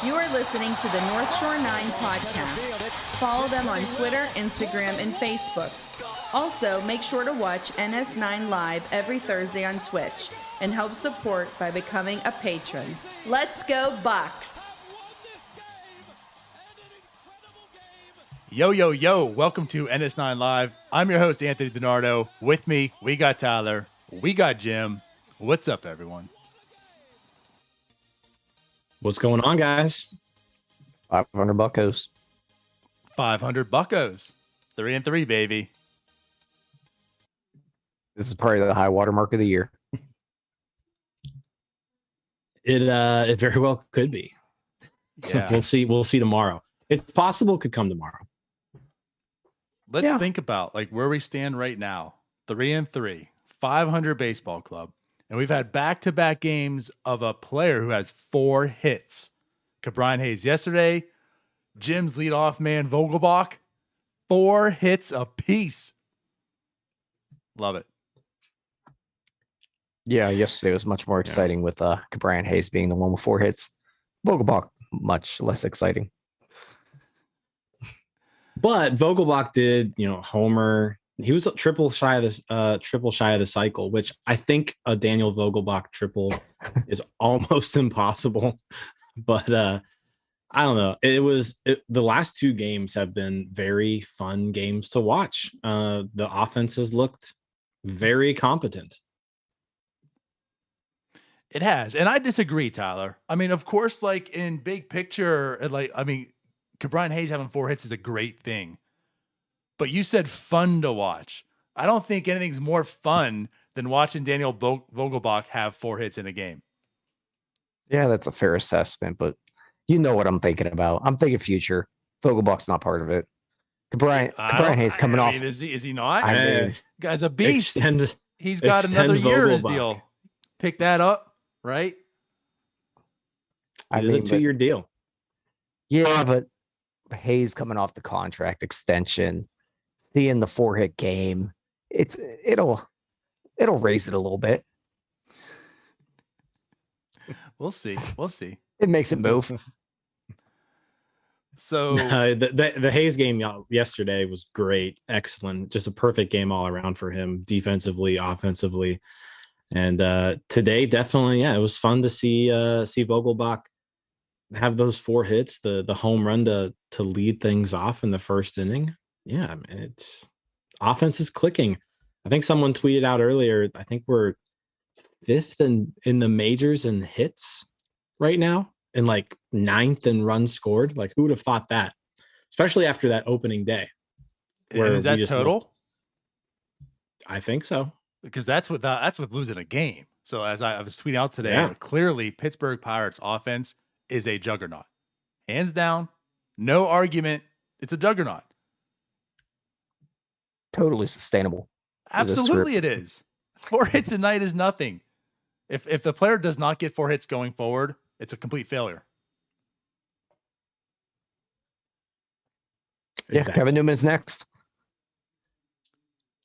You are listening to the North Shore 9 podcast. Follow them on Twitter, Instagram, and Facebook. Also, make sure to watch NS9 Live every Thursday on Twitch and help support by becoming a patron. Let's go Bucks! Yo, yo, yo, welcome to NS9 Live. I'm your host, Anthony DiNardo. With me, we got Tyler, we got Jim. What's up, everyone? What's going on, guys? 500 buckos. 500 buckos. 3-3, baby. This is probably the high water mark of the year. It very well could be. Yeah. We'll see tomorrow. It's possible it could come tomorrow. Let's think about like where we stand right now. 3-3, 500 baseball club. And we've had back-to-back games of a player who has 4 hits. Bryan Hayes yesterday. Jim's leadoff man, Vogelbach. 4 hits apiece. Love it. Yeah, yesterday was much more exciting with Bryan Hayes being the one with 4 hits. Vogelbach, much less exciting. But Vogelbach did, homer. He was triple shy of the cycle, which I think a Daniel Vogelbach triple is almost impossible. But I don't know. The last 2 games have been very fun games to watch. The offenses looked very competent. It has. And I disagree, Tyler. I mean, of course, like in big picture, Bryan Hayes having 4 hits is a great thing. But you said fun to watch. I don't think anything's more fun than watching Daniel Vogelbach have 4 hits in a game. Yeah, that's a fair assessment, but you know what I'm thinking about. I'm thinking future. Vogelbach's not part of it. Bryan Hayes coming off. Is he not? I mean, guy's a beast. He's got extend another year in his Vogelbach. deal. Pick that up, right? It is a 2-year deal. Yeah, but Hayes coming off the contract extension, seeing the 4-hit game, it'll raise it a little bit. We'll see. It makes it move. So the Hayes game yesterday was great, excellent, just a perfect game all around for him, defensively, offensively, and today definitely, it was fun to see Vogelbach have those 4 hits, the home run to lead things off in the first inning. Yeah, I mean, it's offense is clicking. I think someone tweeted out earlier, I think we're 5th in the majors in hits right now and like 9th in runs scored. Like, who would have thought that? Especially after that opening day. And is that total? I think so. Because that's with losing a game. So as I was tweeting out today, clearly Pittsburgh Pirates offense is a juggernaut. Hands down, no argument. It's a juggernaut. Totally sustainable. Absolutely it is. 4 hits a night is nothing. If the player does not get 4 hits going forward, it's a complete failure. Yeah, exactly. Kevin Newman's next.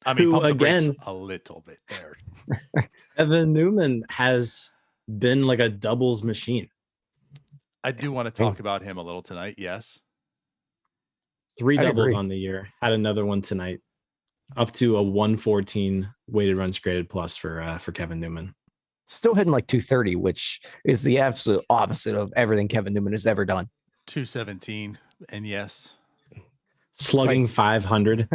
I mean, pump the brakes a little bit there. Kevin Newman has been like a doubles machine. I do want to talk about him a little tonight. Yes. 3 doubles on the year. Had another one tonight. Up to a 114 weighted runs created plus for Kevin Newman. Still hitting like 230, which is the absolute opposite of everything Kevin Newman has ever done. 217, and yes. Slugging 500.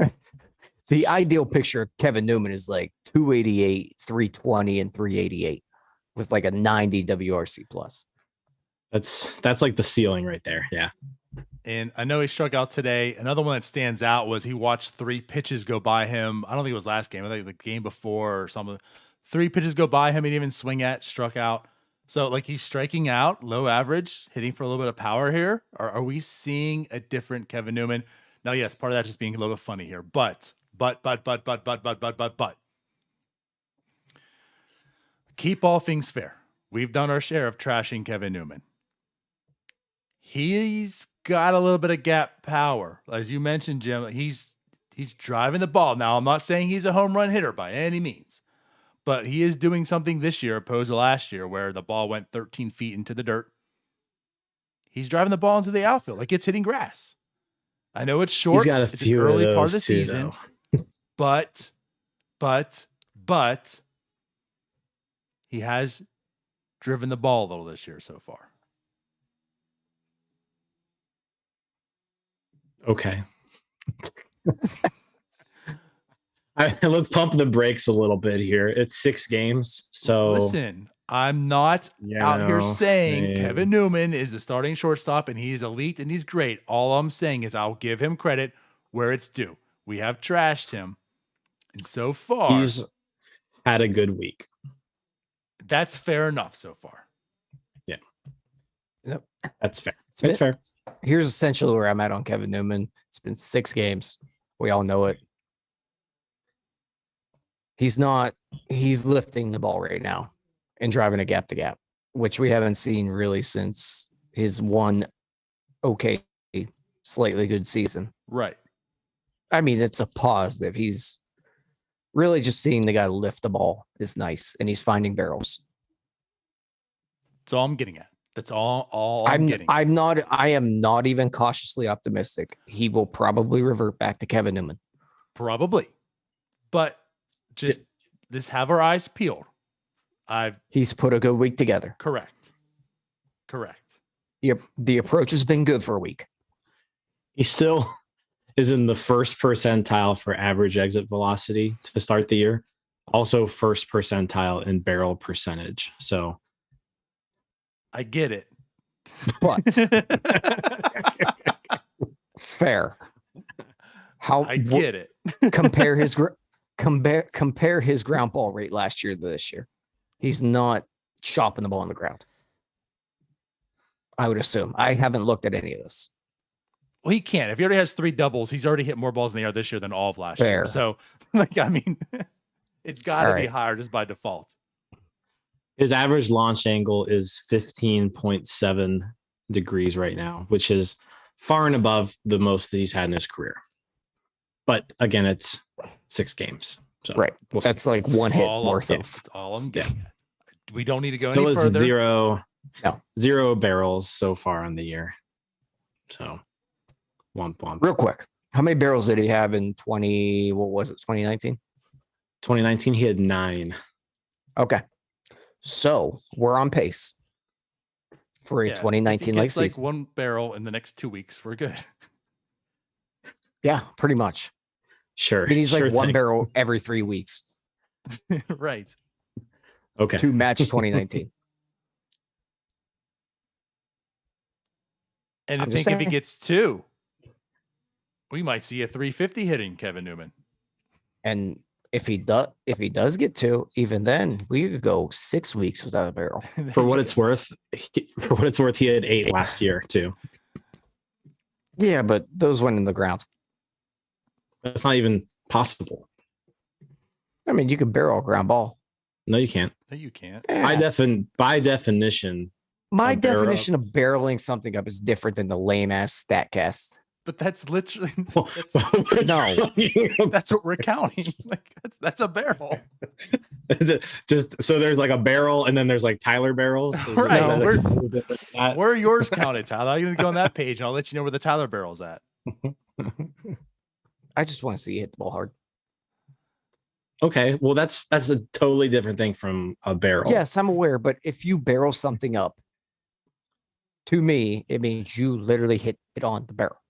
The ideal picture of Kevin Newman is like 288, 320, and 388 with like a 90 WRC plus. That's like the ceiling right there. Yeah. And I know he struck out today. Another one that stands out was he watched 3 pitches go by him. I don't think it was last game. I think the game before or something. 3 pitches go by him. He didn't even swing at, struck out. So like he's striking out, low average, hitting for a little bit of power here. Are we seeing a different Kevin Newman? Now, yes, part of that just being a little bit funny here, but. Keep all things fair. We've done our share of trashing Kevin Newman. He's got a little bit of gap power. As you mentioned, Jim, he's driving the ball. Now, I'm not saying he's a home run hitter by any means, but he is doing something this year opposed to last year where the ball went 13 feet into the dirt. He's driving the ball into the outfield like it's hitting grass. I know it's short. He's got a it's few an early of those part of the too, season, though. but he has driven the ball a little this year so far. Okay. Let's pump the brakes a little bit here. It's 6 games. So listen, I'm not out here saying Kevin Newman is the starting shortstop and he's elite and he's great. All I'm saying is I'll give him credit where it's due. We have trashed him. And so far, he's had a good week. That's fair enough so far. Yeah. Yep. That's fair. That's fair. Here's essentially where I'm at on Kevin Newman. It's been 6 games. We all know it. He's lifting the ball right now and driving a gap to gap, which we haven't seen really since his one slightly good season. Right. I mean, it's a positive. He's really just seeing the guy lift the ball is nice, and he's finding barrels. That's all I'm getting at. That's all I'm getting. I am not even cautiously optimistic. He will probably revert back to Kevin Newman. Probably. But just have our eyes peeled. He's put a good week together. Correct. The approach has been good for a week. He still is in the first percentile for average exit velocity to start the year. Also first percentile in barrel percentage. So I get it. But fair. I get it. compare his ground ball rate last year to this year. He's not chopping the ball on the ground. I would assume. I haven't looked at any of this. Well, he can't. If he already has 3 doubles, he's already hit more balls in the air this year than all of last year. So, it's got to be higher just by default. His average launch angle is 15.7 degrees right now, which is far and above the most that he's had in his career. But again, it's 6 games. So That's like one hit worth of. That's all I'm getting at. We don't need to go any further. Still is 0 barrels so far on the year. So, womp. Real quick. How many barrels did he have in 2019? 2019, he had 9. Okay. So we're on pace for a 2019 like season. Like 1 barrel in the next 2 weeks. We're good. Yeah, pretty much. Sure. I mean, he's like 1 barrel every 3 weeks. Right. Okay. To match 2019. And I think if he gets 2, we might see a 350 hitting Kevin Newman. And if he does get 2, even then we could go 6 weeks without a barrel. For what it's worth, he had 8 last year too. Yeah, but those went in the ground. That's not even possible. I mean, you could barrel a ground ball. No, you can't. No, you can't. Yeah. By definition. My definition of barreling something up is different than the lame ass stat cast. But that's literally no. That's what we're counting. Like that's a barrel. Is it just so there's like a barrel and then there's like Tyler barrels? Right. Where are yours counted, Tyler? I'm gonna go on that page and I'll let you know where the Tyler barrel's at. I just want to see you hit the ball hard. Okay, well that's a totally different thing from a barrel. Yes, I'm aware, but if you barrel something up, to me, it means you literally hit it on the barrel.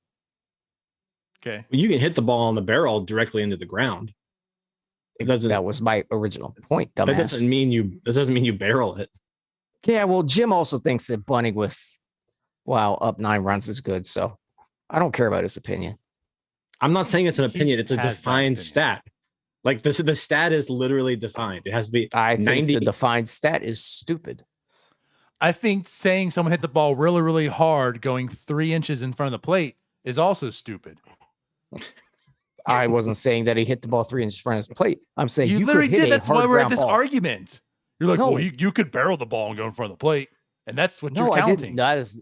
Okay. You can hit the ball on the barrel directly into the ground. That was my original point, dumbass. That doesn't mean you barrel it. Yeah, well, Jim also thinks that bunting with up 9 runs is good, so I don't care about his opinion. I'm not saying it's an opinion, it's a defined stat. Like the stat is literally defined. It has to be. I think the defined stat is stupid. I think saying someone hit the ball really, really hard going 3 inches in front of the plate is also stupid. I wasn't saying that he hit the ball 3 inches in front of his plate. I'm saying you literally did. That's why we're at this argument. You're like, well, you could barrel the ball and go in front of the plate, and that's what you're counting. That's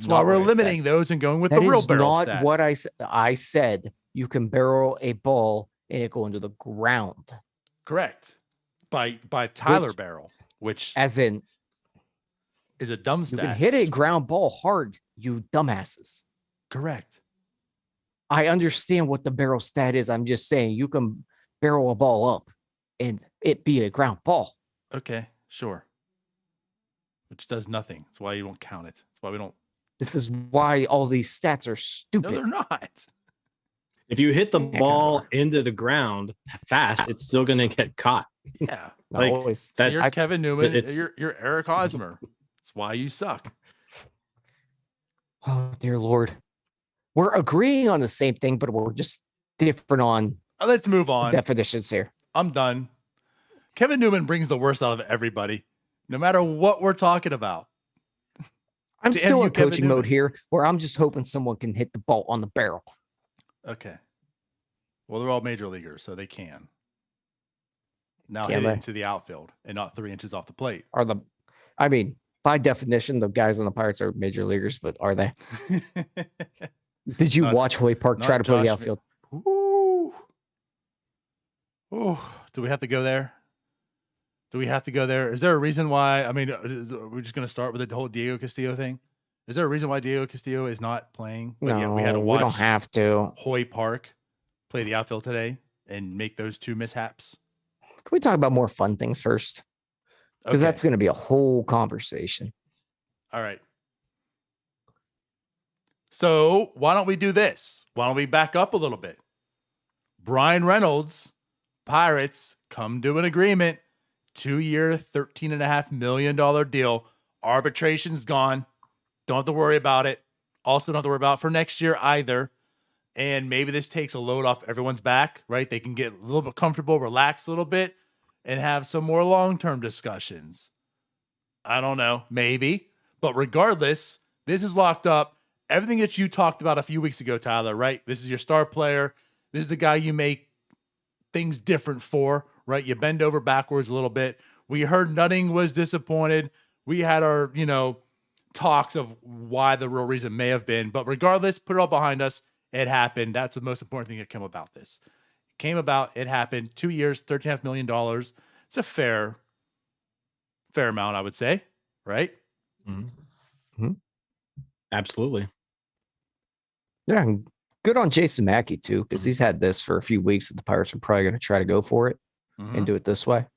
why we're limiting those and going with the real barrel stat. Not what I said. I said you can barrel a ball and it go into the ground. Correct. by Tyler Barrel, which as in is a dumb you stat. can hit a ground ball hard, you dumbasses. Correct. I understand what the barrel stat is. I'm just saying you can barrel a ball up and it be a ground ball. Okay, sure. Which does nothing. That's why you don't count it. That's why we don't. This is why all these stats are stupid. No, they're not. If you hit the ball into the ground fast, it's still going to get caught. Yeah. Like always. So you're Kevin Newman. It's, you're Eric Hosmer. That's why you suck. Oh, dear Lord. We're agreeing on the same thing, but we're just different on Let's move on. definitions here. I'm done. Kevin Newman brings the worst out of everybody, no matter what we're talking about. I'm still in Kevin coaching Newman. mode here where I'm just hoping someone can hit the ball on the barrel. Okay. Well, they're all major leaguers, so they can. Now Can hit it they? into the outfield and not 3 inches off the plate. I mean, by definition, the guys on the Pirates are major leaguers, but are they? Did you Not- watch Hoy Park try to play the Josh outfield? Ooh. Ooh. Do we have to go there? Is there a reason why? I mean, we're just going to start with the whole Diego Castillo thing. Is there a reason why Diego Castillo is not playing? But yet we had to No, watch we don't have to. Hoy Park play the outfield today and make those two mishaps. Can we talk about more fun things first? Because Okay. that's going to be a whole conversation. All right. So why don't we do this? Why don't we back up a little bit? Bryan Reynolds, Pirates, come to an agreement. 2-year, $13.5 million deal. Arbitration's gone. Don't have to worry about it. Also don't have to worry about it for next year either. And maybe this takes a load off everyone's back, right? They can get a little bit comfortable, relax a little bit, and have some more long-term discussions. I don't know, maybe. But regardless, this is locked up. Everything that you talked about a few weeks ago, Tyler, right? This is your star player. This is the guy you make things different for, right? You bend over backwards a little bit. We heard Nutting was disappointed. We had our, talks of why the real reason may have been. But regardless, put it all behind us. It happened. That's the most important thing that came about this. It came about. It happened. 2 years, $13.5 million. It's a fair amount, I would say, right? Mm-hmm. Absolutely. Yeah, and good on Jason Mackey too, because he's had this for a few weeks that the Pirates are probably going to try to go for it and do it this way.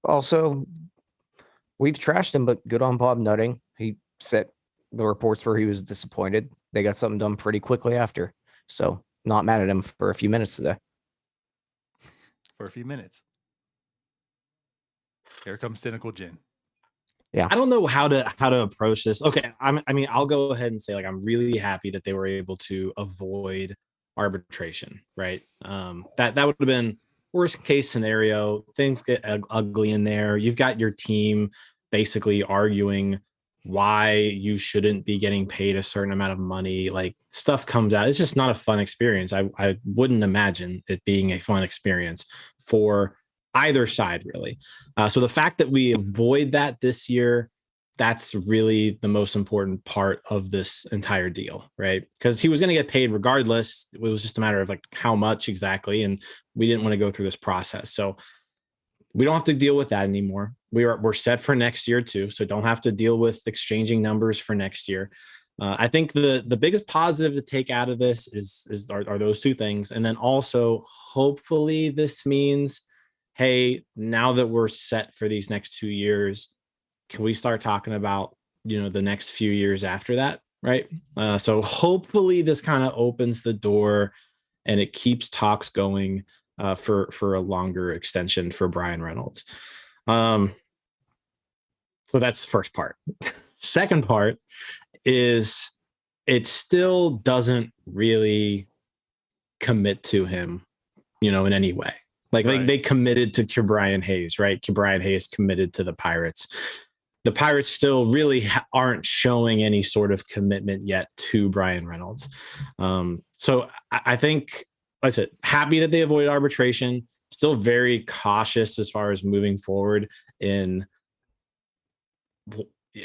Also, we've trashed him, but good on Bob Nutting. He set the reports where he was disappointed. They got something done pretty quickly after. So not mad at him for a few minutes today. For a few minutes. Here comes Cynical Jin. Yeah. I don't know how to approach this. Okay. I'll go ahead and say, like, I'm really happy that they were able to avoid arbitration, right? That would have been worst case scenario. Things get ugly in there. You've got your team basically arguing why you shouldn't be getting paid a certain amount of money. Like, stuff comes out. It's just not a fun experience. I wouldn't imagine it being a fun experience for either side, really. So the fact that we avoid that this year, that's really the most important part of this entire deal, right? Because he was going to get paid regardless. It was just a matter of like how much exactly, and we didn't want to go through this process. So we don't have to deal with that anymore. We're set for next year too, so don't have to deal with exchanging numbers for next year. I think the biggest positive to take out of this are those two things, and then also hopefully this means, hey, now that we're set for these next 2 years, can we start talking about, the next few years after that, right? So hopefully this kind of opens the door and it keeps talks going for a longer extension for Bryan Reynolds. So that's the first part. Second part is it still doesn't really commit to him, in any way. Like they committed to Ke'Bryan Hayes, right? Ke'Bryan Hayes committed to the Pirates. The Pirates still really aren't showing any sort of commitment yet to Bryan Reynolds. So I think, like I said, happy that they avoided arbitration. Still very cautious as far as moving forward. I'm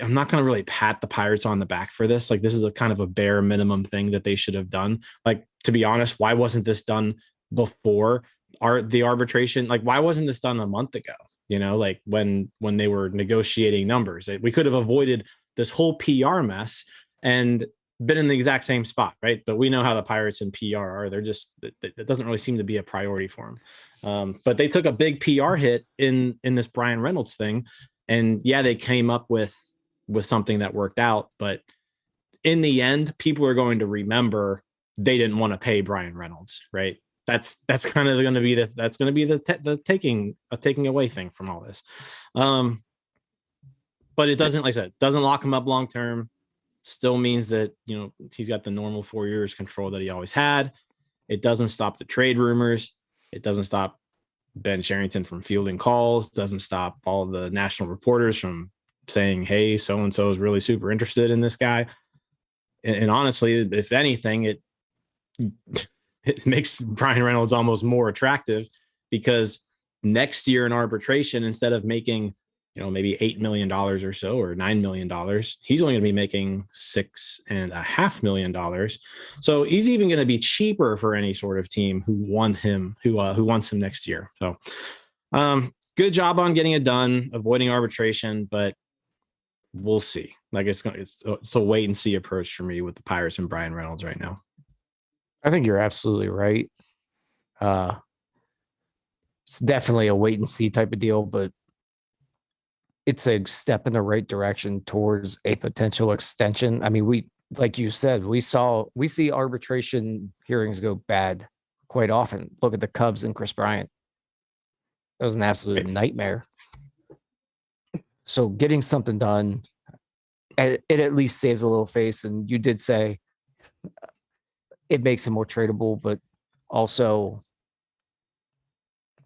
not going to really pat the Pirates on the back for this. Like, this is a kind of a bare minimum thing that they should have done. Like, to be honest, why wasn't this done before the arbitration, like why wasn't this done a month ago? You know, like when they were negotiating numbers, we could have avoided this whole PR mess and been in the exact same spot, right? But we know how the Pirates and PR are. They're just, it doesn't really seem to be a priority for them. But they took a big PR hit in this Bryan Reynolds thing. And yeah, they came up with something that worked out. But in the end, people are going to remember they didn't want to pay Bryan Reynolds, right? That's kind of going to be the taking away thing from all this. But it doesn't, like I said, doesn't lock him up long term. Still means that, you know, he's got the normal 4 years control that he always had. It doesn't stop the trade rumors. It doesn't stop Ben Cherington from fielding calls. Doesn't stop all the national reporters from saying, hey, so-and-so is really super interested in this guy. And honestly, if anything, it makes Bryan Reynolds almost more attractive, because next year in arbitration, instead of making, you know, maybe $8 million or so, or $9 million, he's only going to be making $6.5 million. So he's even going to be cheaper for any sort of team who wants him next year. So good job on getting it done, avoiding arbitration, but we'll see. Like it's a wait and see approach for me with the Pirates and Bryan Reynolds right now. I think you're absolutely right. It's definitely a wait and see type of deal, but it's a step in the right direction towards a potential extension. I mean, like you said, we see arbitration hearings go bad quite often. Look at the Cubs and Chris Bryant. That was an absolute nightmare. So getting something done, it at least saves a little face. And you did say it makes him more tradable, but also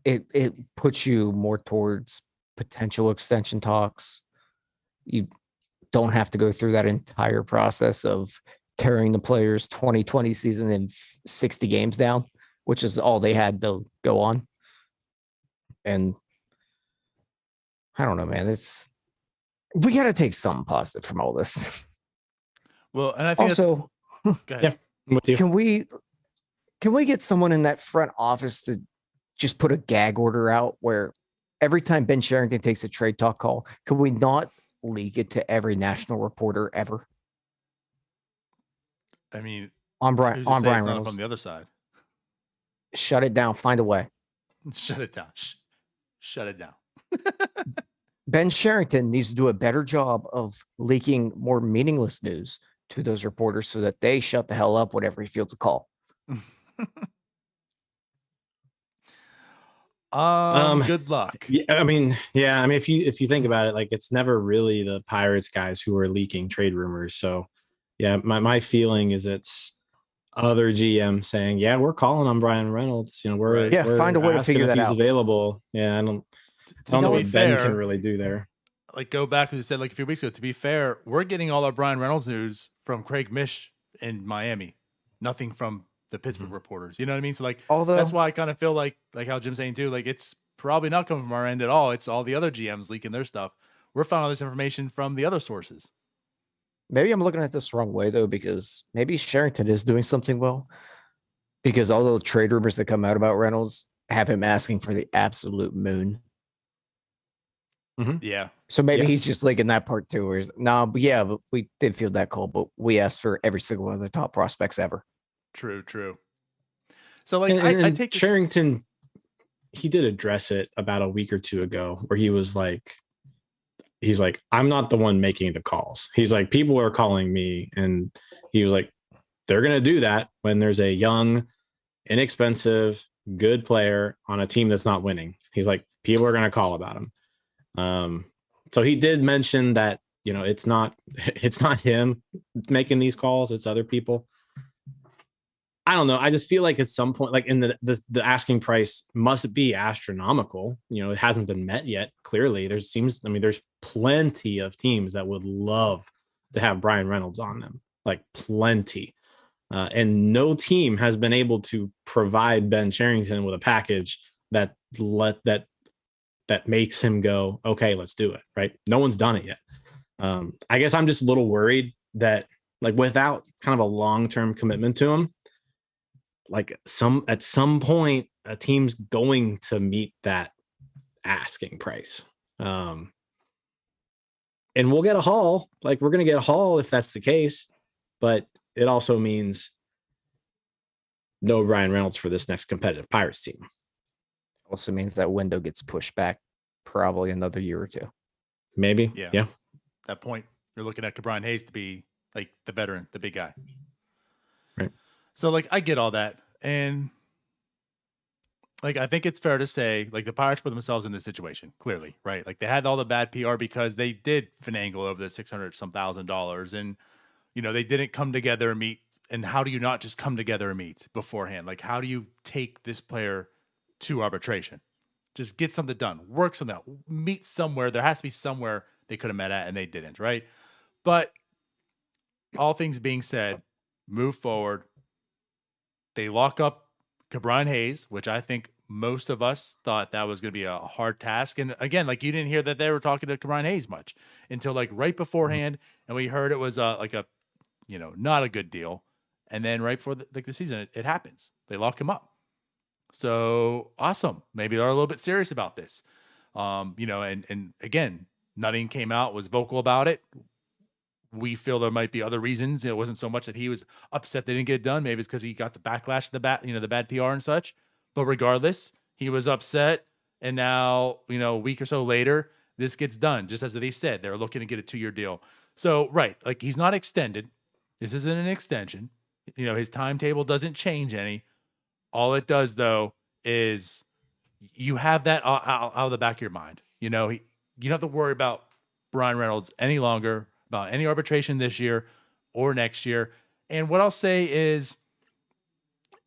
it puts you more towards potential extension talks. You don't have to go through that entire process of tearing the players' 2020 season in 60 games down, which is all they had to go on. And I don't know, man. We got to take something positive from all this. Well, and I think also, yeah, I'm with you. Can we get someone in that front office to just put a gag order out where every time Ben Cherington takes a trade talk call, can we not leak it to every national reporter ever? I mean, on Bryan Reynolds from the other side. Shut it down. Find a way. Shut it down. Shut it down. Ben Cherington needs to do a better job of leaking more meaningless news to those reporters so that they shut the hell up whenever he fields a call. Good luck. Yeah, I mean, if you think about it, like it's never really the Pirates guys who are leaking trade rumors. So yeah, my feeling is it's other GM saying, yeah, we're calling on Bryan Reynolds. You know, we're find a way to figure that out. Available. Yeah, I don't know what Ben can really do there. Like go back to what you said like a few weeks ago. To be fair, we're getting all our Bryan Reynolds news from Craig Mish in Miami. Nothing from the Pittsburgh reporters. You know what I mean? So like, that's why I kind of feel like how Jim's saying too, like it's probably not coming from our end at all. It's all the other GMs leaking their stuff. We're finding all this information from the other sources. Maybe I'm looking at this the wrong way though, because maybe Cherington is doing something well, because all the trade rumors that come out about Reynolds have him asking for the absolute moon. Mm-hmm. Yeah. So maybe he's just leaking that part too. Where but we did field that call, but we asked for every single one of the top prospects ever. True. So like I take Cherington, he did address it about a week or two ago where he's like, I'm not the one making the calls. He's like, people are calling me. And he was like, they're going to do that when there's a young, inexpensive, good player on a team that's not winning. He's like, people are going to call about him. So he did mention that, you know, it's not him making these calls. It's other people. I don't know. I just feel like at some point, like in the asking price must be astronomical. You know, it hasn't been met yet. Clearly, there's plenty of teams that would love to have Bryan Reynolds on them, like plenty. And no team has been able to provide Ben Cherington with a package that makes him go, okay, let's do it. Right? No one's done it yet. I guess I'm just a little worried that, like, without kind of a long-term commitment to him, like at some point a team's going to meet that asking price. And we'll get a haul. Like, we're going to get a haul if that's the case. But it also means no Bryan Reynolds for this next competitive Pirates team. Also means that window gets pushed back probably another year or two. Maybe. Yeah. That point, you're looking at Brian Hayes to be like the veteran, the big guy. Right. So, like, I get all that. And, like, I think it's fair to say, like, the Pirates put themselves in this situation, clearly, right? Like, they had all the bad PR because they did finagle over the $600,000. And, you know, they didn't come together and meet. And how do you not just come together and meet beforehand? Like, how do you take this player to arbitration? Just get something done, work something out, meet somewhere. There has to be somewhere they could have met at and they didn't, right? But all things being said, move forward. They lock up Brian Hayes, which I think most of us thought that was going to be a hard task. And again, like, you didn't hear that they were talking to Brian Hayes much until like right beforehand. And we heard it was like a, you know, not a good deal. And then right before the season, it happens. They lock him up. So awesome. Maybe they're a little bit serious about this. You know, and again, Nutting came out, was vocal about it. We feel there might be other reasons. It wasn't so much that he was upset they didn't get it done. Maybe it's because he got the backlash, the bad PR and such. But regardless, he was upset. And now, you know, a week or so later, this gets done. Just as they said, they're looking to get a 2-year deal. So, right, like, he's not extended. This isn't an extension. You know, his timetable doesn't change any. All it does, though, is you have that out of the back of your mind. You know, you don't have to worry about Bryan Reynolds any longer, about any arbitration this year or next year. And what I'll say is,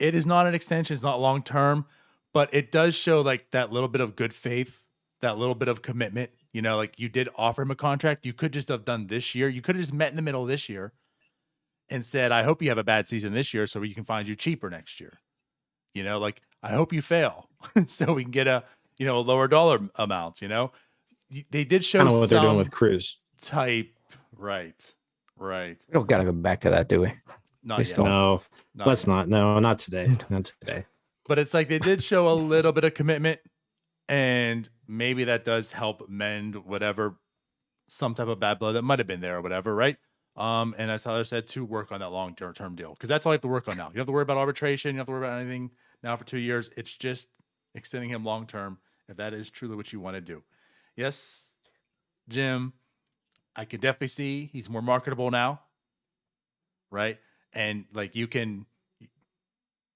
it is not an extension. It's not long-term, but it does show like that little bit of good faith, that little bit of commitment. You know, like, you did offer him a contract. You could just have done this year. You could have just met in the middle this year and said, I hope you have a bad season this year so we can find you cheaper next year. You know, like, I hope you fail so we can get a lower dollar amount, you know. They did show kind of what they're doing with Cruz. Type, right. We don't got to go back to that, do we? Not We yet. still- No, Not let's yet. not. No, not today. Not today. But it's like they did show a little bit of commitment, and maybe that does help mend whatever, some type of bad blood that might have been there or whatever, right? And as Tyler said, to work on that long-term deal, because that's all you have to work on now. You don't have to worry about arbitration. You don't have to worry about anything now for 2 years. It's just extending him long-term, if that is truly what you want to do. Yes, Jim, I can definitely see he's more marketable now, right? And like, you can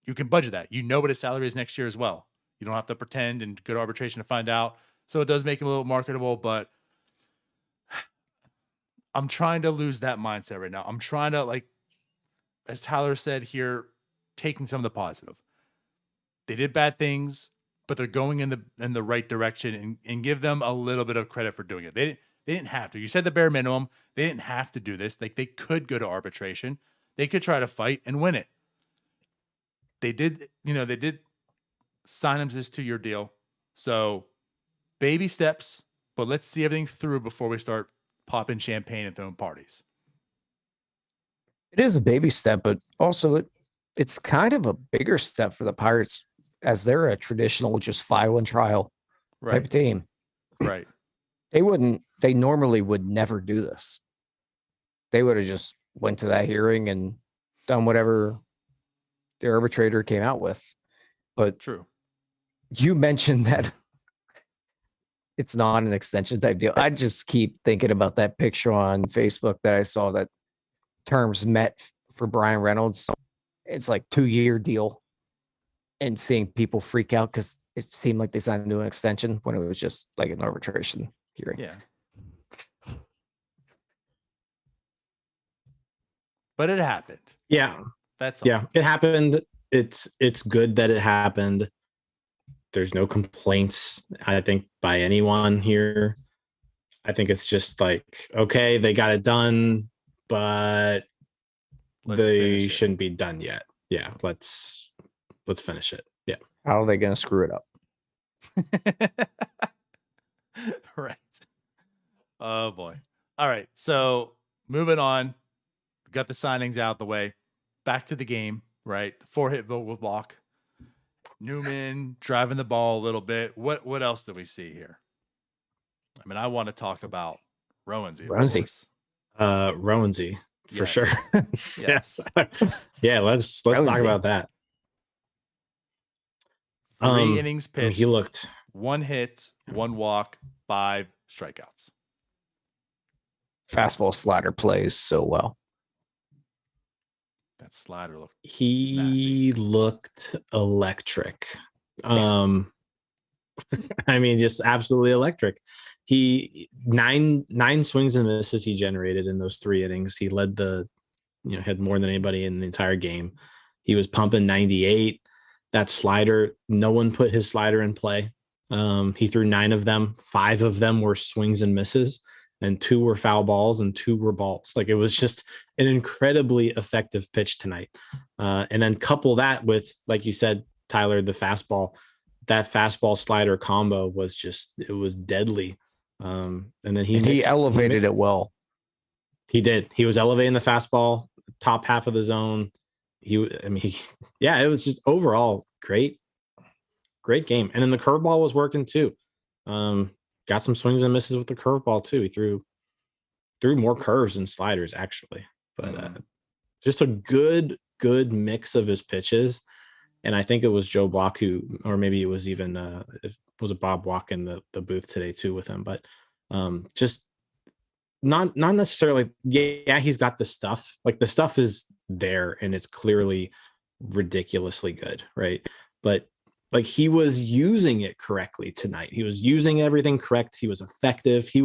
budget that. You know what his salary is next year as well. You don't have to pretend and go to arbitration to find out. So it does make him a little marketable, but I'm trying to lose that mindset right now. I'm trying to, like, as Tyler said here, taking some of the positive. They did bad things, but they're going in the right direction, and give them a little bit of credit for doing it. They didn't have to. You said the bare minimum. They didn't have to do this. Like, they could go to arbitration. They could try to fight and win it. They did sign him to this 2-year deal. So baby steps, but let's see everything through before we start popping champagne and throwing parties. It is a baby step, but also it's kind of a bigger step for the Pirates, as they're a traditional just file and trial type of team. Right. They normally would never do this. They would have just went to that hearing and done whatever the arbitrator came out with. But True. You mentioned that it's not an extension type deal. I just keep thinking about that picture on Facebook that I saw, that terms met for Bryan Reynolds. It's like 2-year deal, and seeing people freak out because it seemed like they signed into an extension when it was just like an arbitration hearing. Yeah. But it happened. Yeah. That's all. Yeah, it happened. It's good that it happened. There's no complaints, I think, by anyone here. I think it's just like, okay, they got it done, but they shouldn't be done yet. Yeah, let's finish it. Yeah. How are they going to screw it up? Right. Oh boy. All right. So moving on, got the signings out the way. Back to the game, right? 4-hit vocal block. Newman driving the ball a little bit. What else did we see here? I mean, I want to talk about Rowansy, of course. Rowansy, for sure. Yes. Yeah, let's talk about that. 3 innings pitched. I mean, he looked 1 hit, 1 walk, 5 strikeouts. Fastball slider plays so well. That slider looked He nasty. looked electric. I mean, just absolutely electric. He nine swings and misses he generated in those 3 innings. He led had more than anybody in the entire game. He was pumping 98. That slider, no one put his slider in play. He threw 9 of them. 5 of them were swings and misses, and 2 were foul balls and 2 were balls. Like, it was just an incredibly effective pitch tonight. And then couple that with, like you said, Tyler, the fastball. That fastball slider combo was it was deadly. And then he elevated it well. He did. He was elevating the fastball, top half of the zone. It was just overall great game. And then the curveball was working too. Got some swings and misses with the curveball too. He threw more curves and sliders actually, but just a good mix of his pitches. And I think it was Joe Block or maybe it was even was it Bob Block in the booth today too with him, but just not necessarily. Yeah, he's got the stuff. Like, the stuff is there and it's clearly ridiculously good, right? But like, he was using it correctly tonight. He was using everything correct. He was effective. He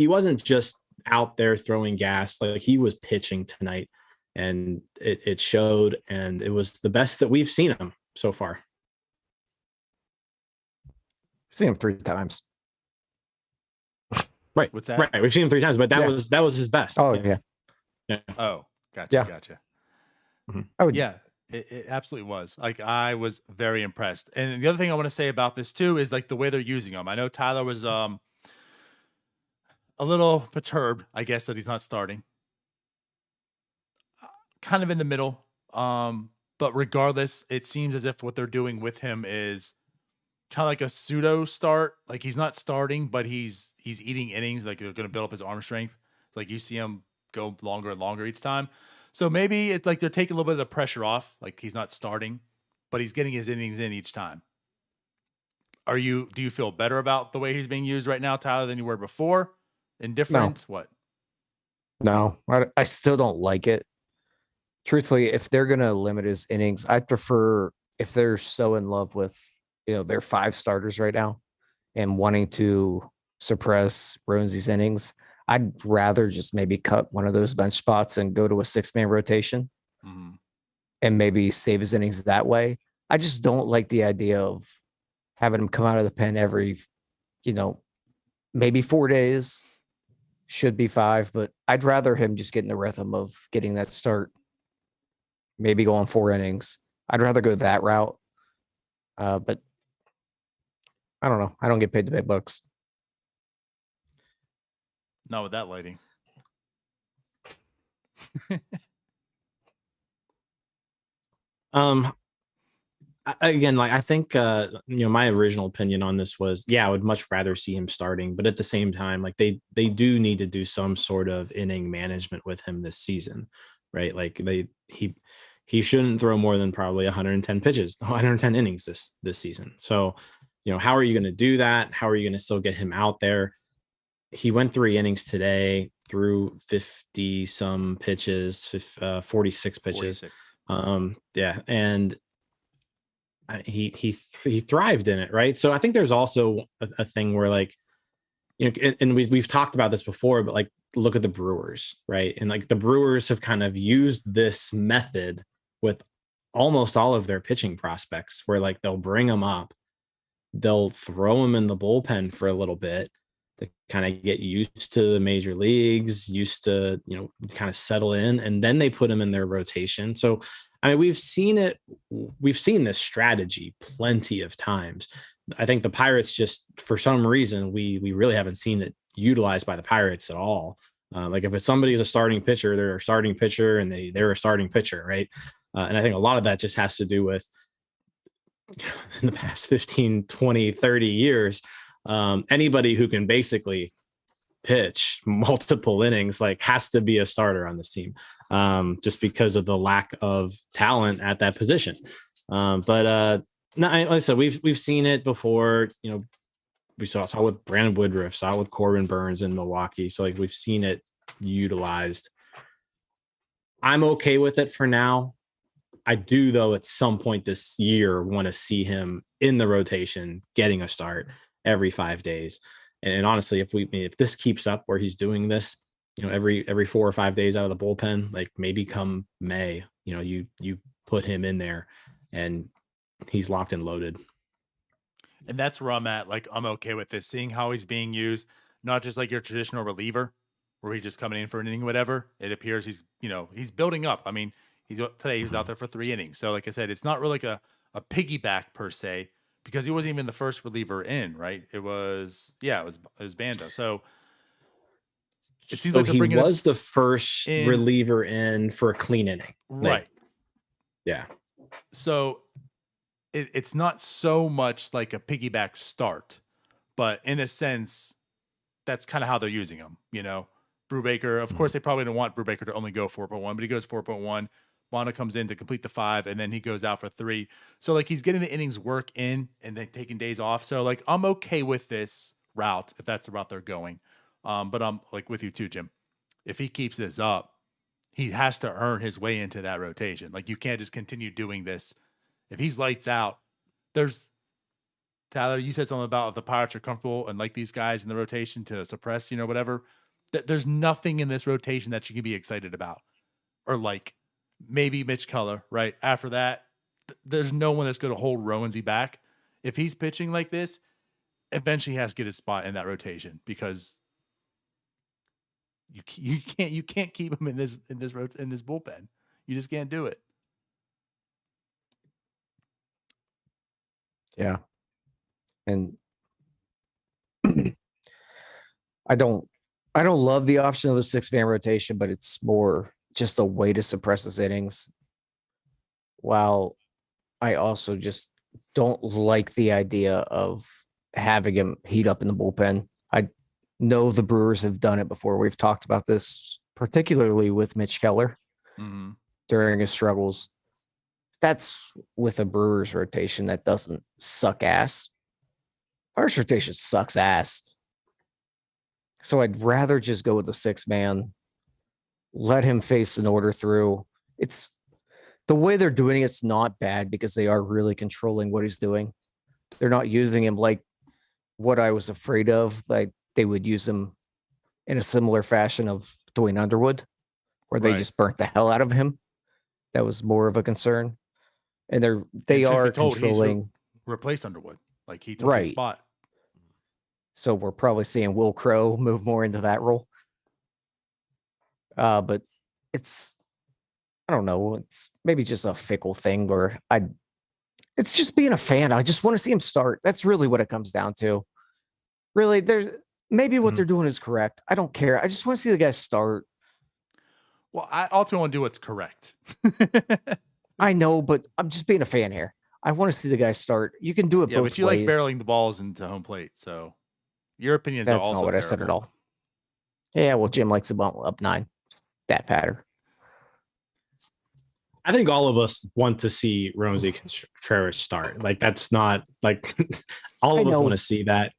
wasn't just out there throwing gas. Like, he was pitching tonight, and it showed, and it was the best that we've seen him so far. Seen him 3 times. Right. With that? Right. We've seen him 3 times, but that was his best. Oh, yeah. Oh, gotcha. Yeah. Gotcha. Mm-hmm. Yeah, it absolutely was. Like, I was very impressed. And the other thing I want to say about this too is, like, the way they're using him. I know Tyler was a little perturbed, I guess, that he's not starting. Kind of in the middle. But regardless, it seems as if what they're doing with him is kind of like a pseudo start. Like, he's not starting, but he's eating innings. Like, they're going to build up his arm strength. Like, you see him go longer and longer each time. So maybe it's like they're taking a little bit of the pressure off. Like, he's not starting, but he's getting his innings in each time. Do you feel better about the way he's being used right now, Tyler, than you were before? Indifferent? No. What? No, I still don't like it. Truthfully, if they're going to limit his innings, I'd prefer, if they're so in love with, their 5 starters right now and wanting to suppress Rowansy's innings, I'd rather just maybe cut one of those bench spots and go to a 6-man rotation and maybe save his innings that way. I just don't like the idea of having him come out of the pen every, maybe 4 days, should be 5, but I'd rather him just get in the rhythm of getting that start, maybe going 4 innings. I'd rather go that route. But I don't know. I don't get paid the big bucks. Not with that lighting. Again, like, I think my original opinion on this was, I would much rather see him starting, but at the same time, like, they do need to do some sort of inning management with him this season, right? Like, he shouldn't throw more than probably 110 pitches, 110 innings this season. So, how are you going to do that? How are you going to still get him out there? He went 3 innings today, threw 50 some pitches, 46 pitches. 46. And he thrived in it, right? So I think there's also a thing where, like, and we've talked about this before, but, like, look at the Brewers, right? And, like, the Brewers have kind of used this method with almost all of their pitching prospects, where, like, they'll bring them up, they'll throw them in the bullpen for a little bit to kind of get used to the major leagues, used to, kind of settle in, and then they put them in their rotation. So, I mean, we've seen this strategy plenty of times. I think the Pirates, just for some reason, we really haven't seen it utilized by the Pirates at all. Like, if somebody's a starting pitcher, they're a starting pitcher, and they're a starting pitcher, right? And I think a lot of that just has to do with in the past 15, 20, 30 years. Anybody who can basically pitch multiple innings like has to be a starter on this team, just because of the lack of talent at that position. But no, like I said, we've seen it before. We saw with Brandon Woodruff, saw it with Corbin Burns in Milwaukee. So like we've seen it utilized. I'm okay with it for now. I do, though, at some point this year want to see him in the rotation, getting a start every 5 days. And honestly, if this keeps up where he's doing this, every 4 or 5 days out of the bullpen, like maybe come May, you put him in there and he's locked and loaded. And that's where I'm at. Like, I'm okay with this, seeing how he's being used, not just like your traditional reliever where he's just coming in for an inning, whatever. It appears he's building up. I mean, today he was out there for 3 innings. So like I said, it's not really like a piggyback per se, because he wasn't even the first reliever in, right? It was Banda. So it seems like he was the first reliever in for a clean inning. Right. Yeah. So it's not so much like a piggyback start, but in a sense, that's kind of how they're using him. Brubaker, of course, they probably don't want Brubaker to only go 4.1, but he goes 4.1. Banda comes in to complete the 5, and then he goes out for 3. So like he's getting the innings work in and then taking days off. So like I'm okay with this route if that's the route they're going. But I'm like with you too, Jim. If he keeps this up, he has to earn his way into that rotation. Like you can't just continue doing this. If he's lights out, Tyler, you said something about if the Pirates are comfortable and like these guys in the rotation to suppress, whatever. There's nothing in this rotation that you can be excited about, or like maybe Mitch Keller, right? After that, there's no one that's going to hold Rowensy back. If he's pitching like this, eventually he has to get his spot in that rotation, because you can't keep him in this bullpen. You just can't do it. Yeah. And I don't love the option of a 6-man rotation, but it's more just a way to suppress his innings. While I also just don't like the idea of having him heat up in the bullpen. I know the Brewers have done it before. We've talked about this, particularly with Mitch Keller during his struggles. That's with a Brewers rotation that doesn't suck ass. Pirates rotation sucks ass. So I'd rather just go with the 6-man, let him face an order through. It's the way they're doing it's not bad, because they are really controlling what he's doing. They're not using him like what I was afraid of, like they would use him in a similar fashion of Dwayne Underwood, where they just burnt the hell out of him. That was more of a concern. And they are controlling. Replace Underwood. Like he took his spot. So we're probably seeing Will Crow move more into that role. But it's, I don't know, it's maybe just a fickle thing, or it's just being a fan. I just want to see him start. That's really what it comes down to. Really, there's maybe what they're doing is correct. I don't care. I just want to see the guys start. Well, I ultimately want to do what's correct. I know, but I'm just being a fan here. I want to see the guys start. You can do it both ways. But you like barreling the balls into home plate, so your opinions are also That's not what terrible. I said at all. Yeah, well, Jim likes to bump up 9. That pattern. I think all of us want to see Roansy Contreras start. Like that's not like all of us want to see that,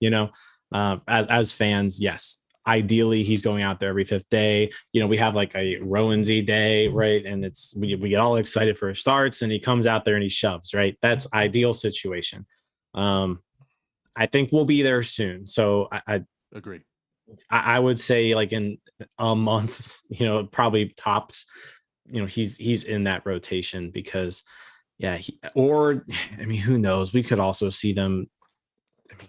as fans. Yes. Ideally he's going out there every 5th day. We have like a Roansy day, right? And we get all excited for his starts and he comes out there and he shoves, right? That's ideal situation. I think we'll be there soon. So I agree. I would say like in a month, probably tops, he's in that rotation, because who knows? We could also see them.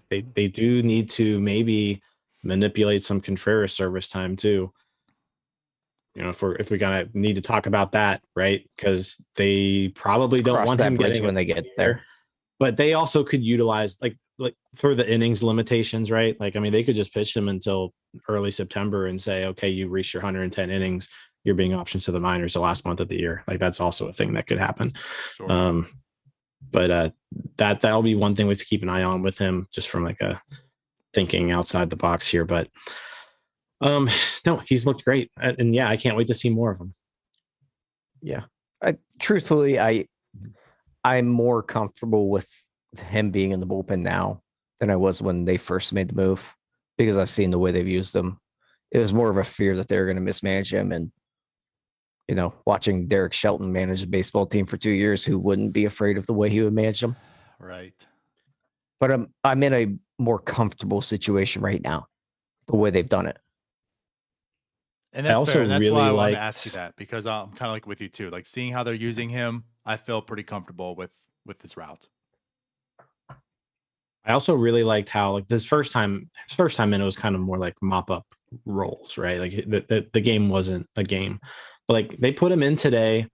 They do need to maybe manipulate some Contreras service time too. If we're gonna need to talk about that, right? Because they probably don't want him getting when they get there. But they also could utilize like for the innings limitations, right? Like, I mean, they could just pitch him until early September and say, okay, you reached your 110 innings. You're being optioned to the minors the last month of the year. Like that's also a thing that could happen. Sure. But that'll be one thing we have to keep an eye on with him, just from like a thinking outside the box here. But no, he's looked great, and yeah, I can't wait to see more of him. Yeah, truthfully, I'm more comfortable with him being in the bullpen now than I was when they first made the move, because I've seen the way they've used him. It was more of a fear that they were going to mismanage him, and watching Derek Shelton manage a baseball team for 2 years, who wouldn't be afraid of the way he would manage them. Right. But I'm in a more comfortable situation right now, the way they've done it. And that's I also fair. And that's really why I want to liked- ask you that, because I'm kind of like with you too. Like seeing how they're using him, I feel pretty comfortable with this route. I also really liked how, like, his first time in, it was kind of more like mop up roles, right? Like the game wasn't a game, but like they put him in today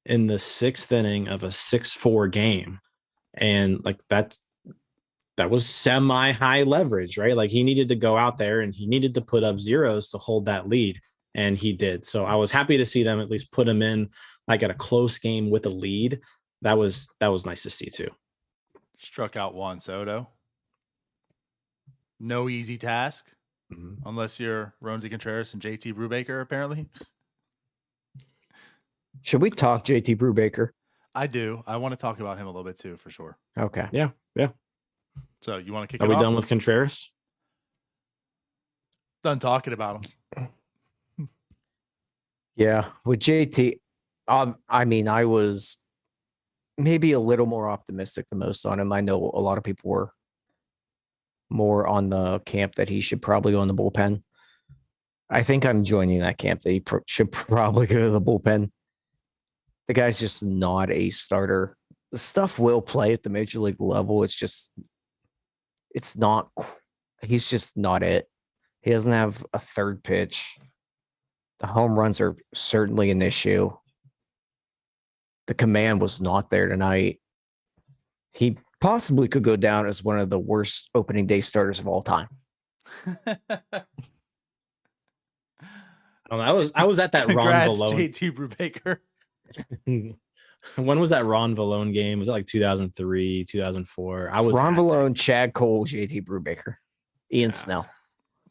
in the 6th inning of a 6-4 game, and like that was semi high leverage, right? Like he needed to go out there and he needed to put up zeros to hold that lead, and he did. So I was happy to see them at least put him in like at a close game with a lead. That was nice to see too. Struck out once, Odo. No easy task, unless you're Roansy Contreras and JT Brubaker, apparently. Should we talk JT Brubaker? I do. I want to talk about him a little bit too, for sure. Okay. Yeah. So you want to kick Are it we off? done with Contreras? Done talking about him. Yeah. With JT, I mean, I was maybe a little more optimistic than most on him. I know a lot of people were more on the camp that he should probably go in the bullpen. I think I'm joining that camp that he should probably go to the bullpen. The guy's just not a starter. The stuff will play at the major league level. He's just not it. He doesn't have a third pitch. The home runs are certainly an issue. The command was not there tonight. He possibly could go down as one of the worst opening day starters of all time. I was at that Ron Congrats, Vallone. JT Brubaker. When was that Ron Vallone game? Was it like 2003, 2004? I was Ron Vallone, Chad Cole, JT Brubaker, Ian Snell.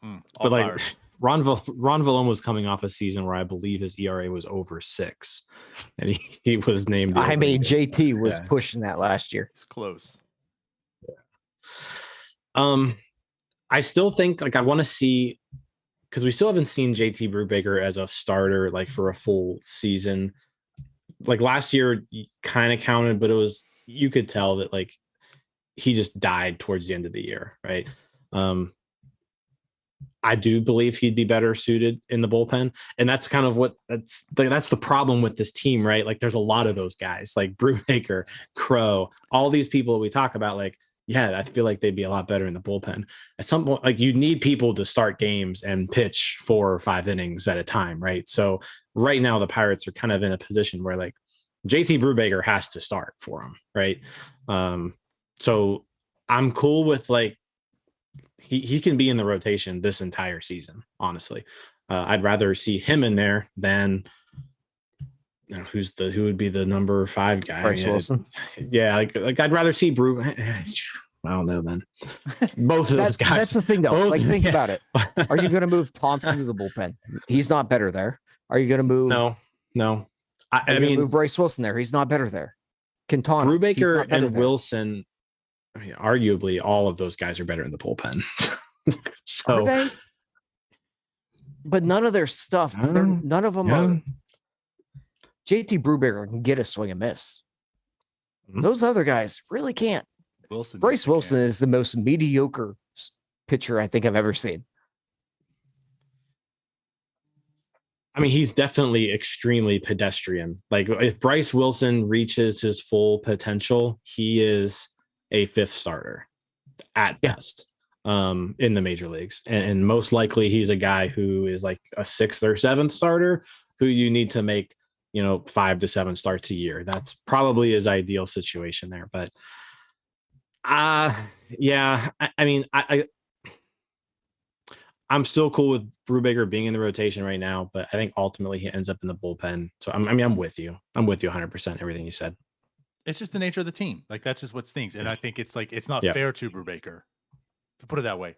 But like Ron Vallone was coming off a season where I believe his ERA was over 6, and he was named. I mean, JT was pushing that last year. It's close. I still think, like, I want to see, because we still haven't seen JT Brubaker as a starter like for a full season. Like last year, kind of counted, but you could tell that like he just died towards the end of the year, right? I do believe he'd be better suited in the bullpen, and that's kind of that's the problem with this team, right? Like there's a lot of those guys, like Brubaker, Crow, all these people that we talk about, like, yeah, I feel like they'd be a lot better in the bullpen. At some point, like you need people to start games and pitch 4 or 5 innings at a time, right? So right now the Pirates are kind of in a position where like JT Brubaker has to start for them, right? So I'm cool with like he can be in the rotation this entire season, honestly. I'd rather see him in there than who would be the number 5 guy. Bryce Wilson. Yeah, like I'd rather see I don't know, then. Both of those guys. That's the thing, though. Think about it. Are you going to move Thompson to the bullpen? He's not better there. Are you going to move? No. I mean, move Bryce Wilson there. He's not better there. Quintana, Brubaker and there. Wilson. I mean, arguably, all of those guys are better in the bullpen. So, are they? But none of their stuff. None of them are. JT Brubaker can get a swing and miss. Those other guys really can't. Bryce Wilson is the most mediocre pitcher I think I've ever seen. I mean, he's definitely extremely pedestrian. Like if Bryce Wilson reaches his full potential, he is a 5th starter at best in the major leagues. And most likely he's a guy who is like a 6th or 7th starter who you need to make, 5 to 7 starts a year. That's probably his ideal situation there. But yeah, I mean, I'm still cool with Brubaker being in the rotation right now, but I think ultimately he ends up in the bullpen. So I'm with you. I'm with you 100%. Everything you said. it's just the nature of the team. Like that's just what stinks. And I think it's like it's not fair to Brubaker, to put it that way.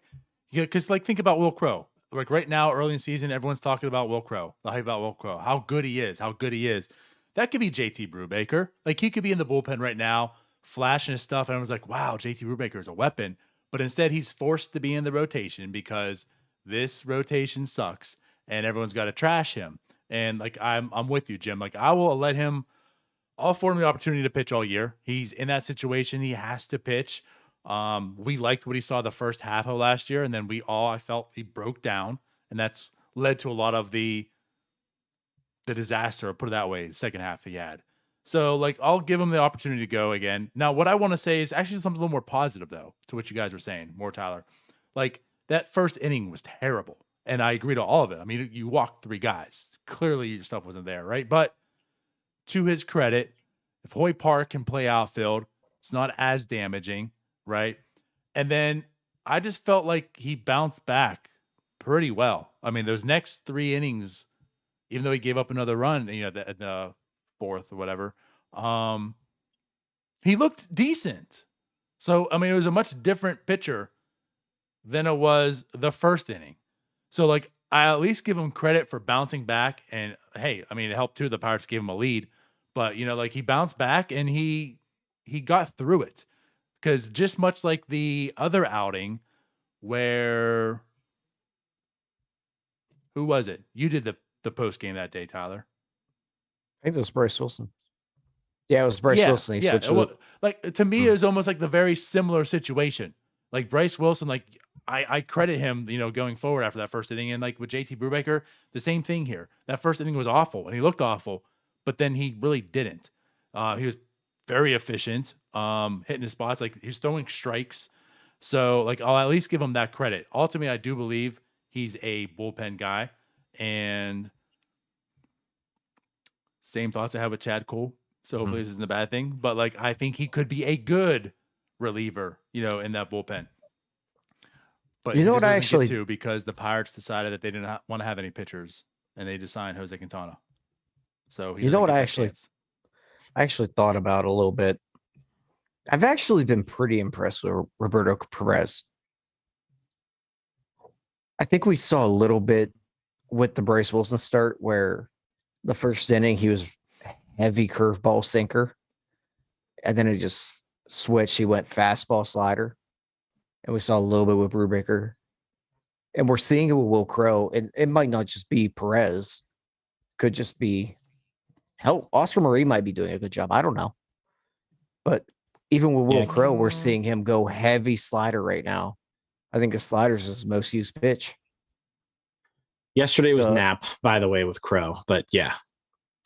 Yeah, because like think about Will Crow. Like right now, early in the season, everyone's talking about Will Crow. The hype about Will Crow. How good he is. How good he is. That could be JT Brubaker. Like he could be in the bullpen right now, flashing his stuff, and everyone's like, "Wow, JT Brubaker is a weapon." But instead, he's forced to be in the rotation because this rotation sucks, and everyone's got to trash him. And like I'm with you, Jim. Like I will let him. I'll afford him the opportunity to pitch all year. He's in that situation. He has to pitch. We liked what he saw the first half of last year, and then I felt he broke down, and that's led to a lot of the disaster, put it that way, the second half he had. So, like, I'll give him the opportunity to go again. Now, what I want to say is actually something a little more positive, though, to what you guys were saying, more Tyler. Like, that first inning was terrible, and I agree to all of it. I mean, you walked 3 guys. Clearly, your stuff wasn't there, right? But to his credit, if Hoy Park can play outfield, it's not as damaging, right? And then I just felt like he bounced back pretty well. I mean, those next 3 innings, even though he gave up another run, the 4th or whatever, he looked decent. So, I mean, it was a much different pitcher than it was the first inning. So, like, I at least give him credit for bouncing back. And, hey, I mean, it helped, too. The Pirates gave him a lead. But, like, he bounced back and he got through it. Because just much like the other outing where... Who was it? You did the post game that day, Tyler. I think it was Bryce Wilson. Yeah, it was Bryce Wilson. He switched it. Like to me, it was almost like the very similar situation. Like Bryce Wilson, like I credit him, going forward after that first inning, and like with JT Brubaker, the same thing here. That first inning was awful, and he looked awful, but then he really didn't. He was very efficient, hitting his spots, like he's throwing strikes. So like I'll at least give him that credit. Ultimately, I do believe he's a bullpen guy, and same thoughts I have with Chad Cole. So hopefully this isn't a bad thing, but like I think he could be a good reliever, in that bullpen. But what I actually do, because the Pirates decided that they didn't want to have any pitchers, and they just signed Jose Quintana. So what I actually thought about a little bit. I've actually been pretty impressed with Roberto Perez. I think we saw a little bit with the Bryce Wilson start where the first inning he was heavy curveball sinker, and then it just switched. He went fastball slider, and we saw a little bit with Brubaker, and we're seeing it with Will Crow. And it might not just be Perez, could just be hell. Oscar Marie might be doing a good job. I don't know, but even with Will Crow, we're seeing him go heavy slider right now. I think the slider's his most used pitch. Yesterday was Knapp, by the way, with Crow. But yeah,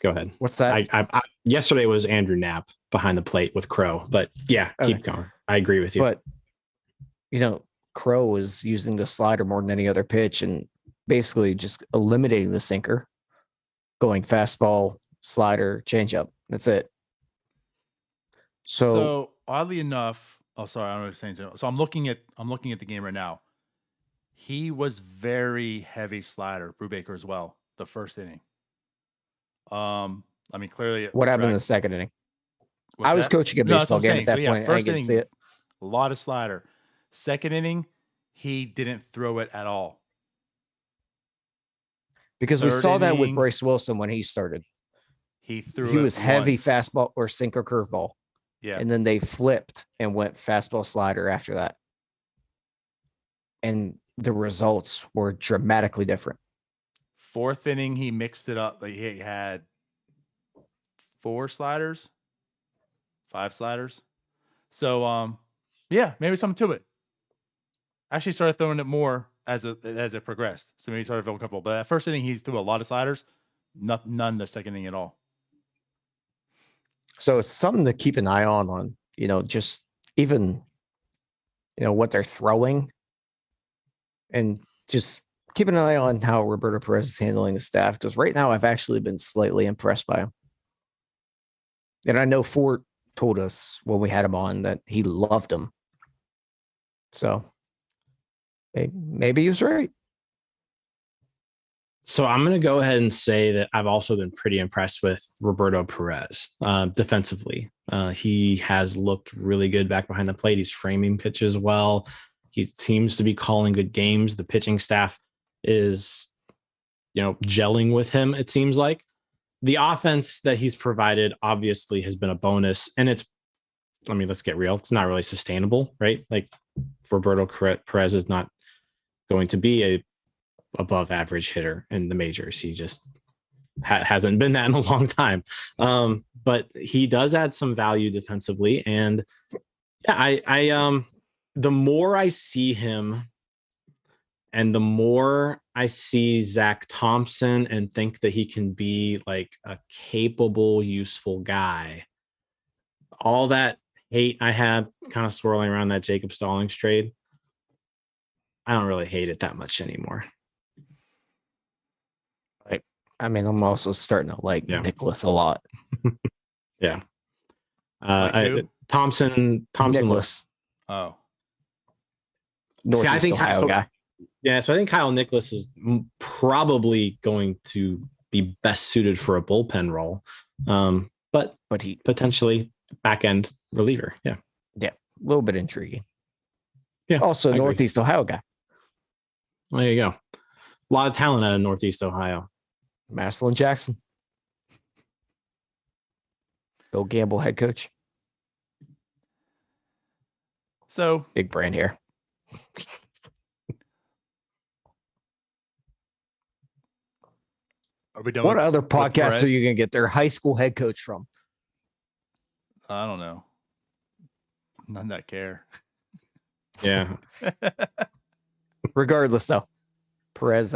go ahead. What's that? I yesterday was Andrew Knapp behind the plate with Crow. But yeah, keep going. I agree with you. But Crow was using the slider more than any other pitch, and basically just eliminating the sinker, going fastball, slider, changeup. That's it. So oddly enough. Oh, sorry, I don't know what you're saying. So I'm looking at the game right now. He was very heavy slider, Brubaker as well, the first inning. I mean, clearly. What happened in the second inning? I was coaching a baseball game at that point. First I didn't see it. A lot of slider. Second inning, he didn't throw it at all. Because we saw that with Bryce Wilson when he started. He was heavy fastball or sinker curveball. Yeah. And then they flipped and went fastball slider after that. And the results were dramatically different. Fourth inning, he mixed it up. Like he had 4 sliders, 5 sliders. So, yeah, maybe something to it. Actually started throwing it more as it progressed. So maybe he started feeling comfortable. But at first inning, he threw a lot of sliders. None the second inning at all. So it's something to keep an eye on, just even, what they're throwing, and just keep an eye on how Roberto Perez is handling his staff. Because right now I've actually been slightly impressed by him. And I know Fort told us when we had him on that he loved him. So maybe he was right. So I'm going to go ahead and say that I've also been pretty impressed with Roberto Perez defensively. He has looked really good back behind the plate. He's framing pitches well. He seems to be calling good games. The pitching staff is, gelling with him, it seems like. The offense that he's provided obviously has been a bonus. And let's get real. It's not really sustainable, right? Like Roberto Perez is not going to be a above average hitter in the majors. He just hasn't been that in a long time. But he does add some value defensively. And yeah, I the more I see him and the more I see Zach Thompson and think that he can be like a capable, useful guy, all that hate I had kind of swirling around that Jacob Stallings trade, I don't really hate it that much anymore. I mean, I'm also starting to like Nicholas a lot. Yeah. Thompson Nicholas. Oh. Northeast I think Ohio guy. Yeah, so I think Kyle Nicholas is probably going to be best suited for a bullpen role. But he potentially back end reliever. Yeah. Yeah. A little bit intriguing. Yeah. Also Northeast Ohio guy. There you go. A lot of talent out of Northeast Ohio. Maslin Jackson. Bill Gamble, head coach. So big brand here. Are we done? What other podcasts are you going to get their high school head coach from? I don't know. None that care. Yeah. Regardless, though, Perez,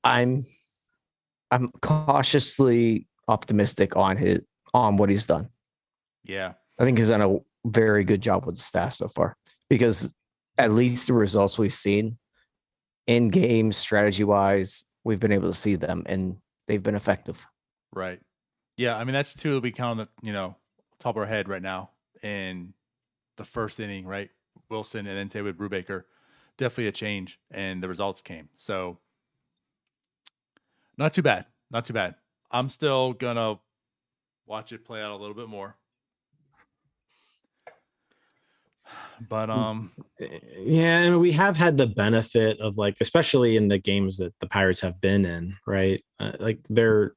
I'm cautiously optimistic on what he's done. Yeah, I think he's done a very good job with the staff so far, because at least the results we've seen in game strategy wise, we've been able to see them and they've been effective. Right. Yeah. I mean, that's two that we count on the, top of our head right now in the first inning, right? Wilson and then with Brubaker, definitely a change, and the results came. So not too bad. Not too bad. I'm still going to watch it play out a little bit more. But yeah, and we have had the benefit of, like, especially in the games that the Pirates have been in, right? Like they're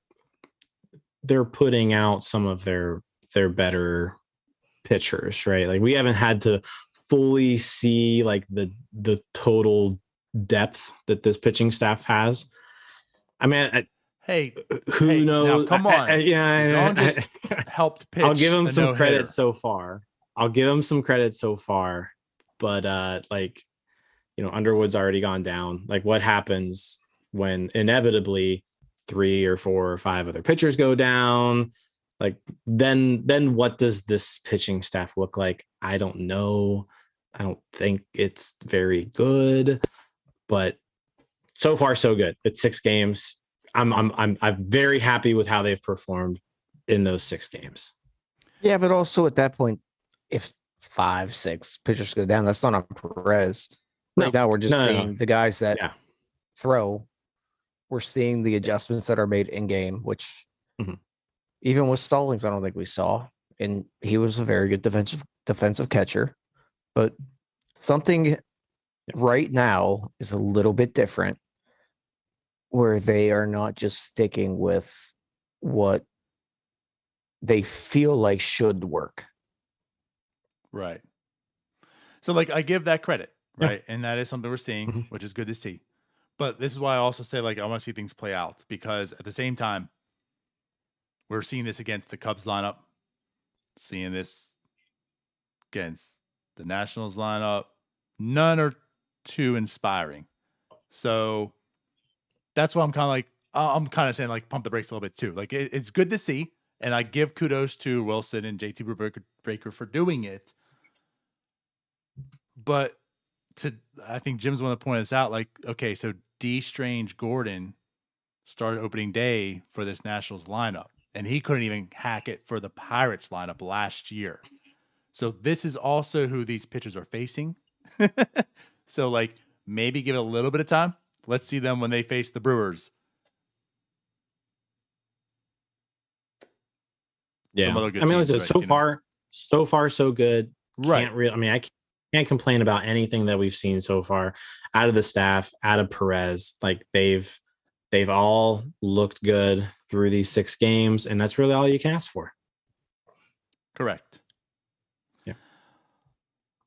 putting out some of their better pitchers, right? Like we haven't had to fully see like the total depth that this pitching staff has. I mean, who knows? Now, come on. John just helped pitch. I'll give him some credit so far. But Underwood's already gone down. Like, what happens when inevitably 3 or 4 or 5 other pitchers go down? Like, then what does this pitching staff look like? I don't know. I don't think it's very good, but so far so good. It's 6 games. I'm very happy with how they've performed in those 6 games. Yeah, but also at that point, if 5, 6 pitchers go down, that's not on Perez. Right now, we're just seeing the guys that throw. We're seeing the adjustments that are made in game, which even with Stallings, I don't think we saw. And he was a very good defensive catcher. But something right now is a little bit different, where they are not just sticking with what they feel like should work. Right. So, like, I give that credit, right? And that is something we're seeing, which is good to see. But this is why I also say, like, I want to see things play out, because at the same time, we're seeing this against the Cubs lineup, seeing this against the Nationals lineup. None are too inspiring. So that's why I'm kind of saying, like, pump the brakes a little bit too. Like, it's good to see, and I give kudos to Wilson and JT Brubaker for doing it. But I think Jim's one to point this out. Like, okay, so D. Strange Gordon started opening day for this Nationals lineup, and he couldn't even hack it for the Pirates lineup last year. So this is also who these pitchers are facing. So, like, maybe give it a little bit of time. Let's see them when they face the Brewers Yeah. some other good I mean, teams, listen, but, so far, so good. Right. I can't complain about anything that we've seen so far out of the staff, out of Perez. Like they've all looked good through these 6 games, and that's really all you can ask for. Correct. Yeah.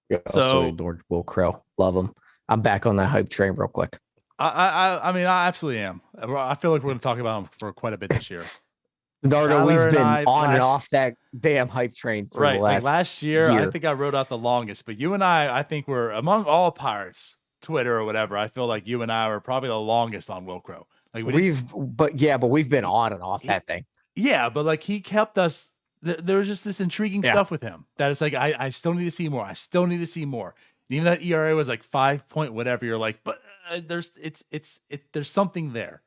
You also ignored Will Crow. Love him. I'm back on that hype train real quick. I mean, I absolutely am. I feel like we're going to talk about him for quite a bit this year. No, we've been on and off that damn hype train for the last last year. I think I rode out the longest, but you and I think we're among all Pirates, Twitter or whatever. I feel like you and I were probably the longest on Will Crow. Like but we've been on and off that thing. Yeah, but like he kept us. There was just this intriguing stuff with him that it's like I still need to see more. I still need to see more. And even that ERA was like 5 point whatever. You're like, but there's something there.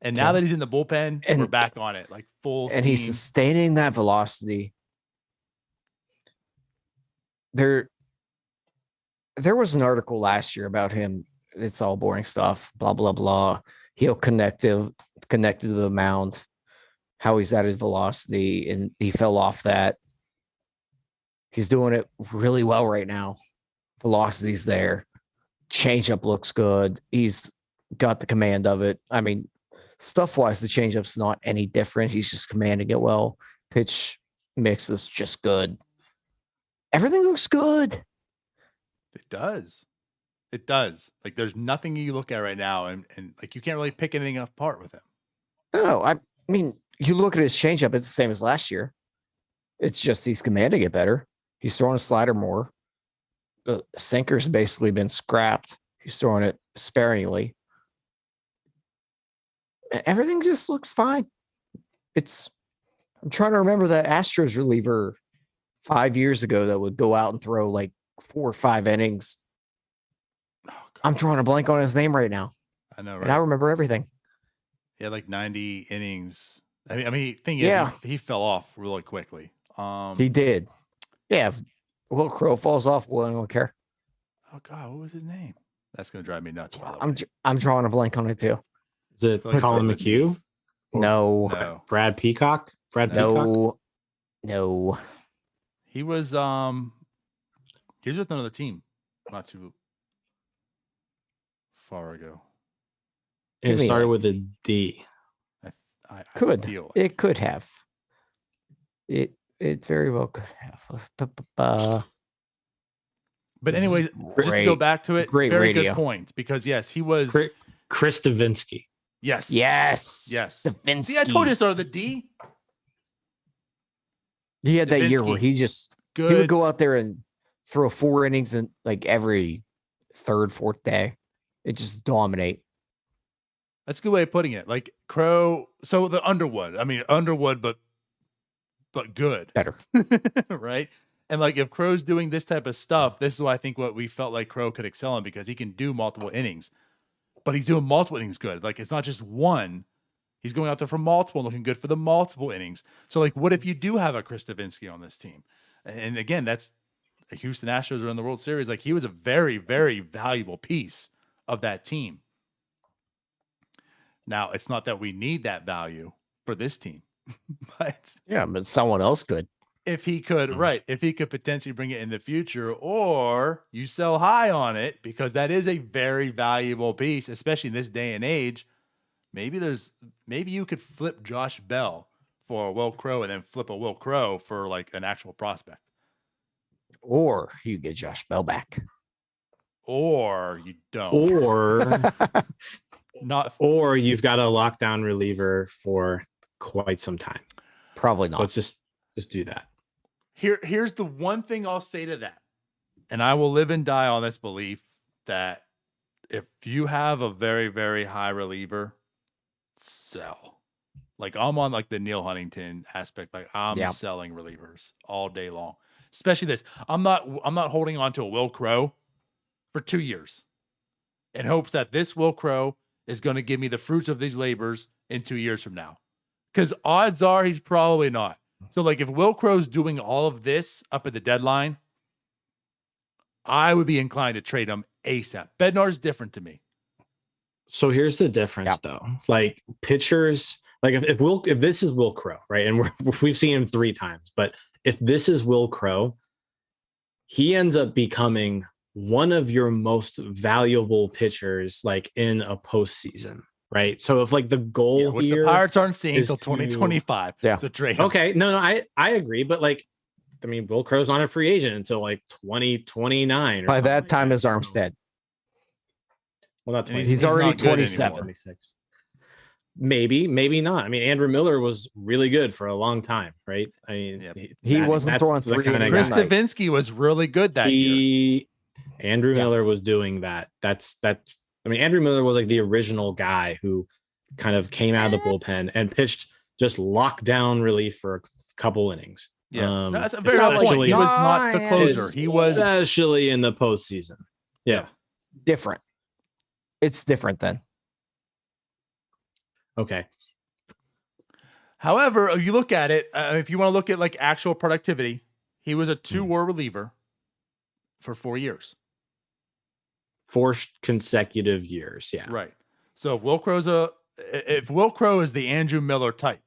And now that he's in the bullpen, we're back on it, like full steam. And he's sustaining that velocity. There was an article last year about him. It's all boring stuff, blah, blah, blah. He'll connected to the mound, how he's added velocity, and he fell off that. He's doing it really well right now. Velocity's there. Changeup looks good. He's got the command of it. I mean, stuff-wise, the changeup's not any different. He's just commanding it well. Pitch mix is just good. Everything looks good. It does. It does. Like there's nothing you look at right now, and like you can't really pick anything apart with him. No, I mean, you look at his changeup, it's the same as last year. It's just he's commanding it better. He's throwing a slider more. The sinker's basically been scrapped. He's throwing it sparingly. Everything just looks fine. I'm trying to remember that Astros reliever 5 years ago that would go out and throw like 4 or 5 innings. Oh, I'm drawing a blank on his name right now. I know, right? And I remember everything. He had like 90 innings. I mean, thing is, he fell off really quickly. He did. Yeah. If Will Crow falls off, well, I don't care. Oh God, what was his name? That's gonna drive me nuts. By the way. I'm drawing a blank on it too. Is it Colin McHugh? No. Brad Peacock? No. He was with another team not too far ago. It started with a D. I could. feel It could have. It very well could have. But anyways, just to go back to it, great very radio. Good point. Because yes, he was Chris Davinsky. Yes. Davinsky. See, I told you it started with a D. He had that year where he would go out there and throw 4 innings in like every 3rd, 4th day. It just dominate. That's a good way of putting it. Like Crow, so the Underwood, but good. Better. Right? And like if Crow's doing this type of stuff, this is why I think what we felt like Crow could excel in, because he can do multiple innings. But he's doing multiple innings good. Like it's not just one. He's going out there for multiple and looking good for the multiple innings. So like what if you do have a Chris Davinsky on this team? And again, that's the Houston Astros are in the World Series. Like he was a very, very valuable piece of that team. Now, it's not that we need that value for this team, but someone else could. If he could, if he could potentially bring it in the future, or you sell high on it because that is a very valuable piece, especially in this day and age. Maybe you could flip Josh Bell for a Will Crow and then flip a Will Crow for like an actual prospect. Or you get Josh Bell back. Or you don't. Or you've got a lockdown reliever for quite some time. Probably not. Let's just do that. Here's the one thing I'll say to that. And I will live and die on this belief that if you have a very, very high reliever, sell. Like I'm on like the Neil Huntington aspect. Like I'm selling relievers all day long. Especially this. I'm not holding on to a Will Crow for 2 years in hopes that this Will Crow is going to give me the fruits of these labors in 2 years from now. Because odds are he's probably not. So like if Will Crow's doing all of this up at the deadline, I would be inclined to trade him ASAP. Bednar's different to me. So here's the difference though. Like pitchers, Like if this is Will Crow, right? And we've seen him 3 times, but if this is Will Crow, he ends up becoming one of your most valuable pitchers, like in a postseason, right? So if like the goal which here, the Pirates aren't seeing until to- 2025. Yeah. So trade him. okay, no, I agree, but like, I mean, Will Crow's not a free agent until like 2029. By that time, his his arm's dead. Well, not And 20. He's already not good 27. anymore. 26. Maybe not. I mean, Andrew Miller was really good for a long time, right? I mean, Yep. He wasn't throwing the 3 kinda Chris guy. guy. Davinsky was really good that year. Andrew Yeah. Miller was doing that. That's. I mean, Andrew Miller was like the original guy who kind of came out of the bullpen and pitched just lockdown relief for a couple innings. Yeah, that's a very not good like point. He was not the Giants. closer. He was especially in the postseason. Yeah. Different. It's different then. Okay. However, if you look at it, if you want to look at like actual productivity, he was a 2-WAR reliever for 4 years. 4 consecutive years. Yeah. Right. So if Will Crow is the Andrew Miller type,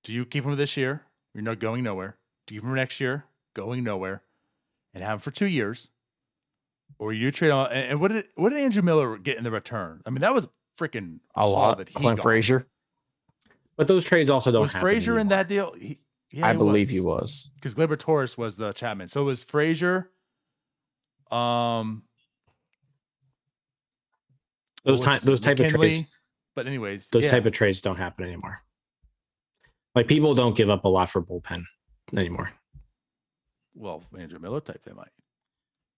do you keep him this year? You're not going nowhere. Do you keep him next year? Going nowhere. And have him for 2 years. Or you trade on. And what did Andrew Miller get in the return? I mean, that was freaking A lot. that he Clint got. Frazier. But those trades also don't Was happen Frazier in anymore. that deal? Yeah, I believe he was. Because Gleyber Torres was the Chapman. So it was Frazier. Those what type was of McKinley? trades. But anyways, Those yeah. type of trades don't happen anymore. Like people don't give up a lot for bullpen anymore. Well, Andrew Miller type they might.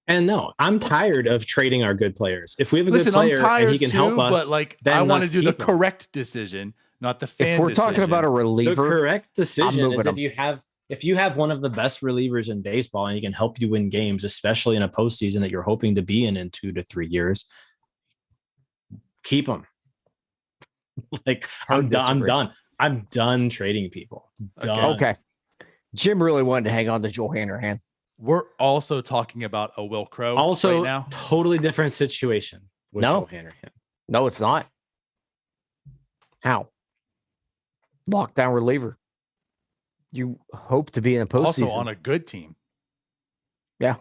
And no, I'm tired of trading our good players. If we have a Listen, good player I'm tired and he can help too, us, but like then I want to let's do the keep him. correct decision, not the fan If we're talking decision. about a The reliever, correct decision moving is him. if you have one of the best relievers in baseball and he can help you win games, especially in a postseason that you're hoping to be in 2 to 3 years, keep him. Like I'm done. I'm done trading people. Done. okay. Jim really wanted to hang on to Joe Hanrahan. We're also talking about a Will Crow Also, right now. totally different situation with No. Joe Hanrahan. No, it's not. How? Lockdown reliever. You hope to be in a postseason. Also on a good team. Yeah.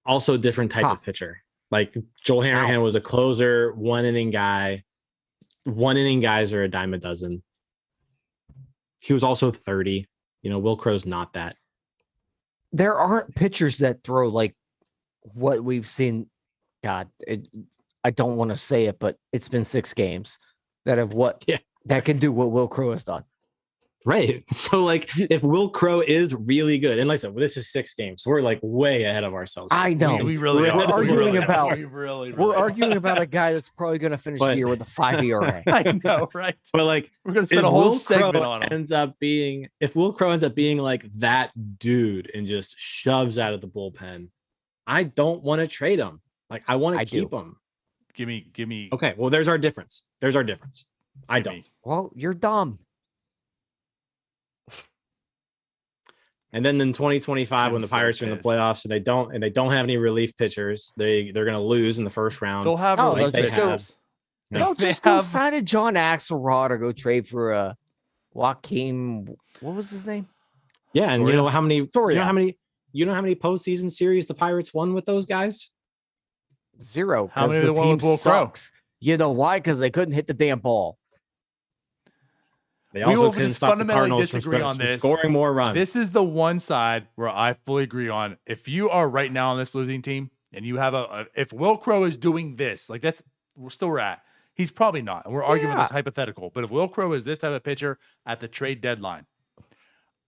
Also different type of pitcher. Like Joel Hanrahan was a closer, 1 inning guy. 1 inning guys are a dime a dozen. He was also 30. Will Crow's not that. There aren't pitchers that throw like what we've seen. God, I don't want to say it, but it's been 6 games that have that can do what Will Crow has done. Right. So like if Will Crow is really good, and like I said, this is 6 games. So we're like way ahead of ourselves. I know. We really We're are. arguing We really about- are. We really We're are. arguing about a guy that's probably going to finish the But- year with a 5 ERA. I know, right? But like We're gonna if spend a whole Will segment Crow on him. ends up being like that dude and just shoves out of the bullpen, I don't want to trade him. Like I want to keep him. Give me. Okay, well, there's our difference. I give don't. me- Well, you're dumb. And then in 2025, Jim's when the so Pirates are in the pissed. playoffs and they don't have any relief pitchers, they're going to lose in the first round. They'll have Oh, relief they'll just go- pitchers. No, They just go have- sign a John Axelrod or go trade for a Joaquin. What was his name? Yeah, and Soria. you know how many Soria. you know how many postseason series the Pirates won with those guys? 0. How many Because of the the one team with Will Crow? sucks. You know why? Because they couldn't hit the damn ball. They We also will couldn't just stop the fundamentally Cardinals disagree from on this. scoring more runs. This is the one side where I fully agree on. If you are right now on this losing team and you have if Will Crow is doing this, like that's we're at. He's probably not. And we're arguing Yeah. this hypothetical. But if Will Crow is this type of pitcher at the trade deadline,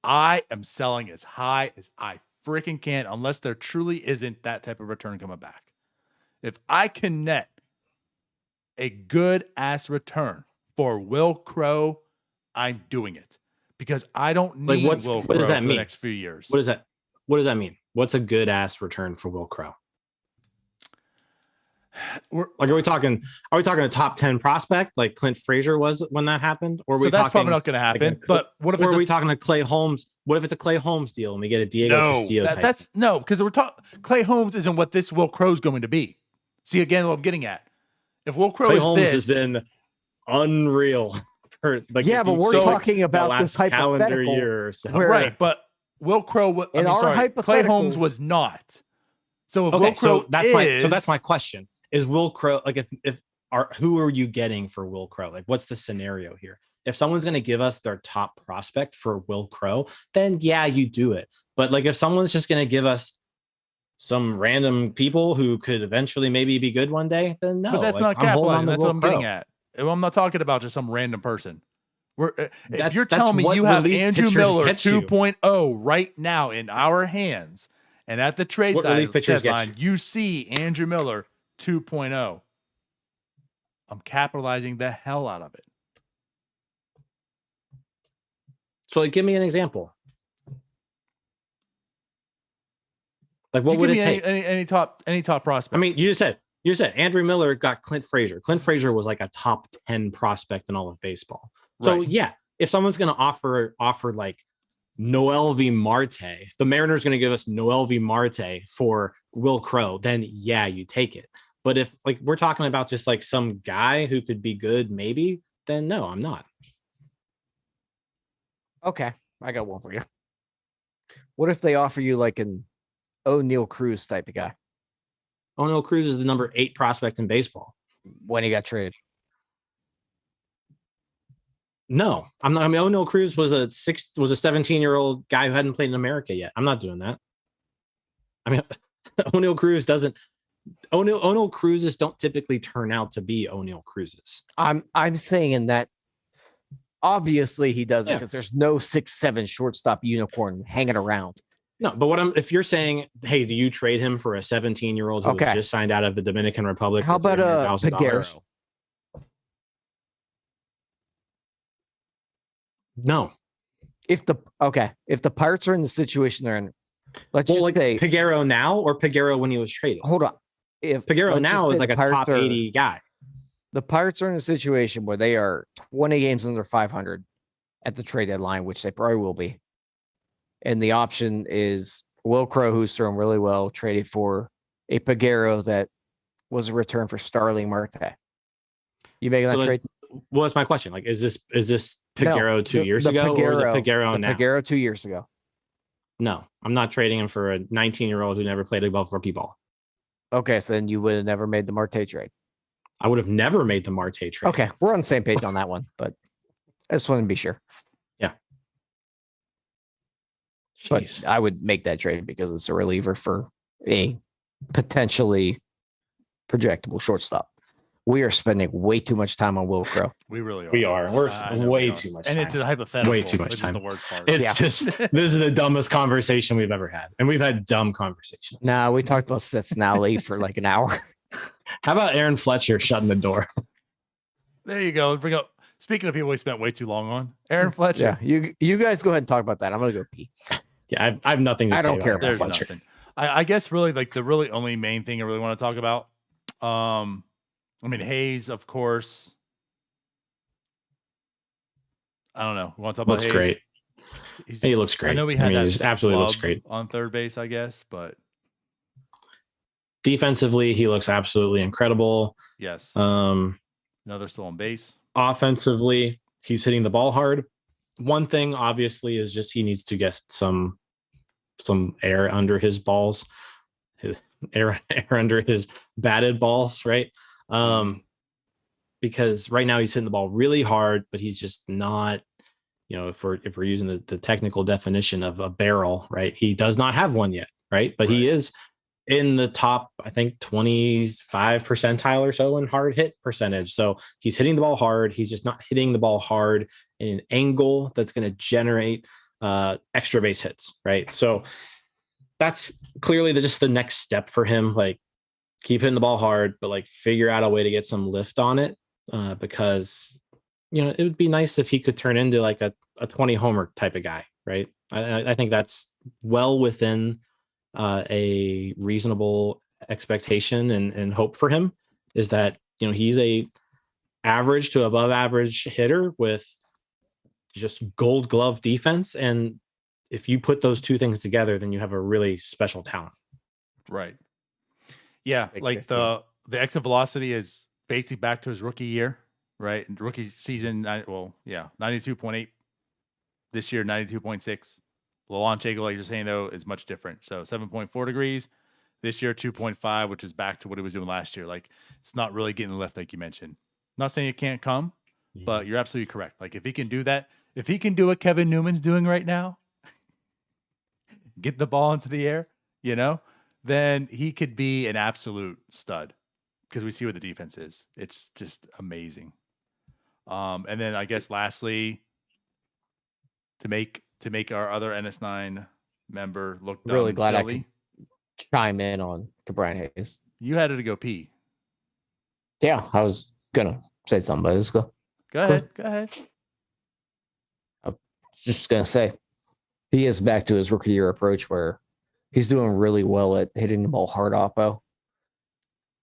I am selling as high as I freaking can, unless there truly isn't that type of return coming back. If I can net a good ass return for Will Crow, I'm doing it because I don't Like, need what Will does Crow that for the mean? next few years. What does that mean? What's a good ass return for Will Crow? Like, are we talking a top 10 prospect like Clint Frazier was when that happened? Or are So we that's talking probably not going to happen. But what if or it's are we talking a Clay Holmes? What if it's a Clay Holmes deal and we get a Diego Castillo type? that's no, because we're talking Clay Holmes isn't what this Will Crow's going to be. See again what I'm getting at. If Will Crow Clay is Holmes this, has been unreal. For, like, Yeah, but we're talking about this calendar hypothetical year or so. where- right? But Will Crow, In our Clay hypothetical- Holmes was not. So if Okay, Will Crow that's my question. Is Will Crow like who are you getting for Will Crow? Like, what's the scenario here? If someone's going to give us their top prospect for Will Crow, then yeah, you do it. But like, if someone's just going to give us some random people who could eventually maybe be good one day, then no. But that's like, not I'm holding capitalizing. on to That's Will what I'm Crow. getting at. I'm not talking about just some random person. If you're That's telling me what you have relief Andrew pitchers Miller get you. 2.0 right now in our hands, and at the trade what relief pitchers get deadline, you see Andrew Miller 2.0, I'm capitalizing the hell out of it. So like, give me an example. Like, what You would give it me take? any top prospect? I mean, you said Andrew Miller got Clint Frazier. Clint Frazier was like a top 10 prospect in all of baseball. So Right. yeah, if someone's going to offer like Noelvi Marte, the Mariners going to give us Noelvi Marte for Will Crow, then yeah, you take it. But if like we're talking about just like some guy who could be good, maybe, then no, I'm not. Okay, I got one for you. What if they offer you like an O'Neal Cruz type of guy O'Neal Cruz is the number 8 prospect in baseball. when he got traded? No, I'm not. I mean, O'Neal Cruz was a 17-year-old guy who hadn't played in America yet. I'm not doing that. I mean, O'Neal Cruzes don't typically turn out to be O'Neal Cruzes. I'm saying in that obviously he doesn't Yeah. because there's no 6'7" shortstop unicorn hanging around. No, but if you're saying, hey, do you trade him for a 17-year-old who Okay. was just signed out of the Dominican Republic? How with about $300,000? Peguero? No. If the Pirates are in the situation they're in, let's Well, just like say, Peguero now or Peguero when he was traded? hold on. If Peguero let's now just is say like the a Pirates top are- 80 guy. The Pirates are in a situation where they are 20 games under 500 at the trade deadline, which they probably will be. And the option is Will Crow, who's thrown really well, traded for a Peguero that was a return for Starling Marte. You making that So trade? Well, that's my question. Like, is this Peguero No, 2 years the ago or the Peguero the now? Peguero 2 years ago. No, I'm not trading him for a 19-year-old who never played above 4 ball. Okay, so then you would have never made the Marte trade. I would have never made the Marte trade. Okay, we're on the same page on that one, but I just want to be sure. But Jeez. I would make that trade because it's a reliever for a potentially projectable shortstop. We are spending way too much time on Will Crow. We really are. We are. We're I know way we are. too much And time. it's a hypothetical. Way too much which time. is the worst part. It's Yeah. just this is the dumbest conversation we've ever had, and we've had dumb conversations. Nah, we talked about Cincinnati for like an hour. How about Aaron Fletcher shutting the door? There you go. Bring up. Speaking of people we spent way too long on, Aaron Fletcher. Yeah, you guys go ahead and talk about that. I'm gonna go pee. Yeah, I have nothing to say. I don't about care Aaron about There's Fletcher. nothing. I guess really like the really only main thing I really want to talk about. I mean Hayes, of course. I don't know. You want to talk about Looks Hayes? great. He looks great. I know he I had mean, that he just absolutely looks flub great. on third base, I guess, but Defensively, he looks absolutely incredible. yes, another stolen base. Offensively, he's hitting the ball hard. One thing, obviously, is just he needs to get some air under his balls, his air under his batted balls, right? Because right now he's hitting the ball really hard, but he's just not, if we're using the technical definition of a barrel, right? He does not have one yet, right? But he is in the top, I think 25 percentile or so in hard hit percentage. So he's hitting the ball hard. He's just not hitting the ball hard in an angle that's going to generate extra base hits, right? So that's clearly just the next step for him. Like, keep hitting the ball hard, but like figure out a way to get some lift on it, because it would be nice if he could turn into like a 20 homer type of guy, right? I think that's well within a reasonable expectation and hope for him, is that he's a average to above average hitter with just gold glove defense, and if you put those two things together, then you have a really special talent. Right. Yeah, Big like 15. the exit velocity is basically back to his rookie year, right? Rookie season, 92.8. This year, 92.6. The launch angle, like you're saying, though, is much different. So 7.4 degrees. This year, 2.5, which is back to what he was doing last year. Like, it's not really getting the lift like you mentioned. Not saying it can't come, but you're absolutely correct. Like, if he can do that, if he can do what Kevin Newman's doing right now, get the ball into the air, then he could be an absolute stud because we see what the defense is. It's just amazing. And then I guess lastly, to make our other NS9 member look dumb, really glad silly, I could chime in on Bryan Hayes. you had to go pee. Yeah, I was gonna say something, but let's go. Go ahead. I was just gonna say he is back to his rookie year approach where he's doing really well at hitting the ball hard oppo.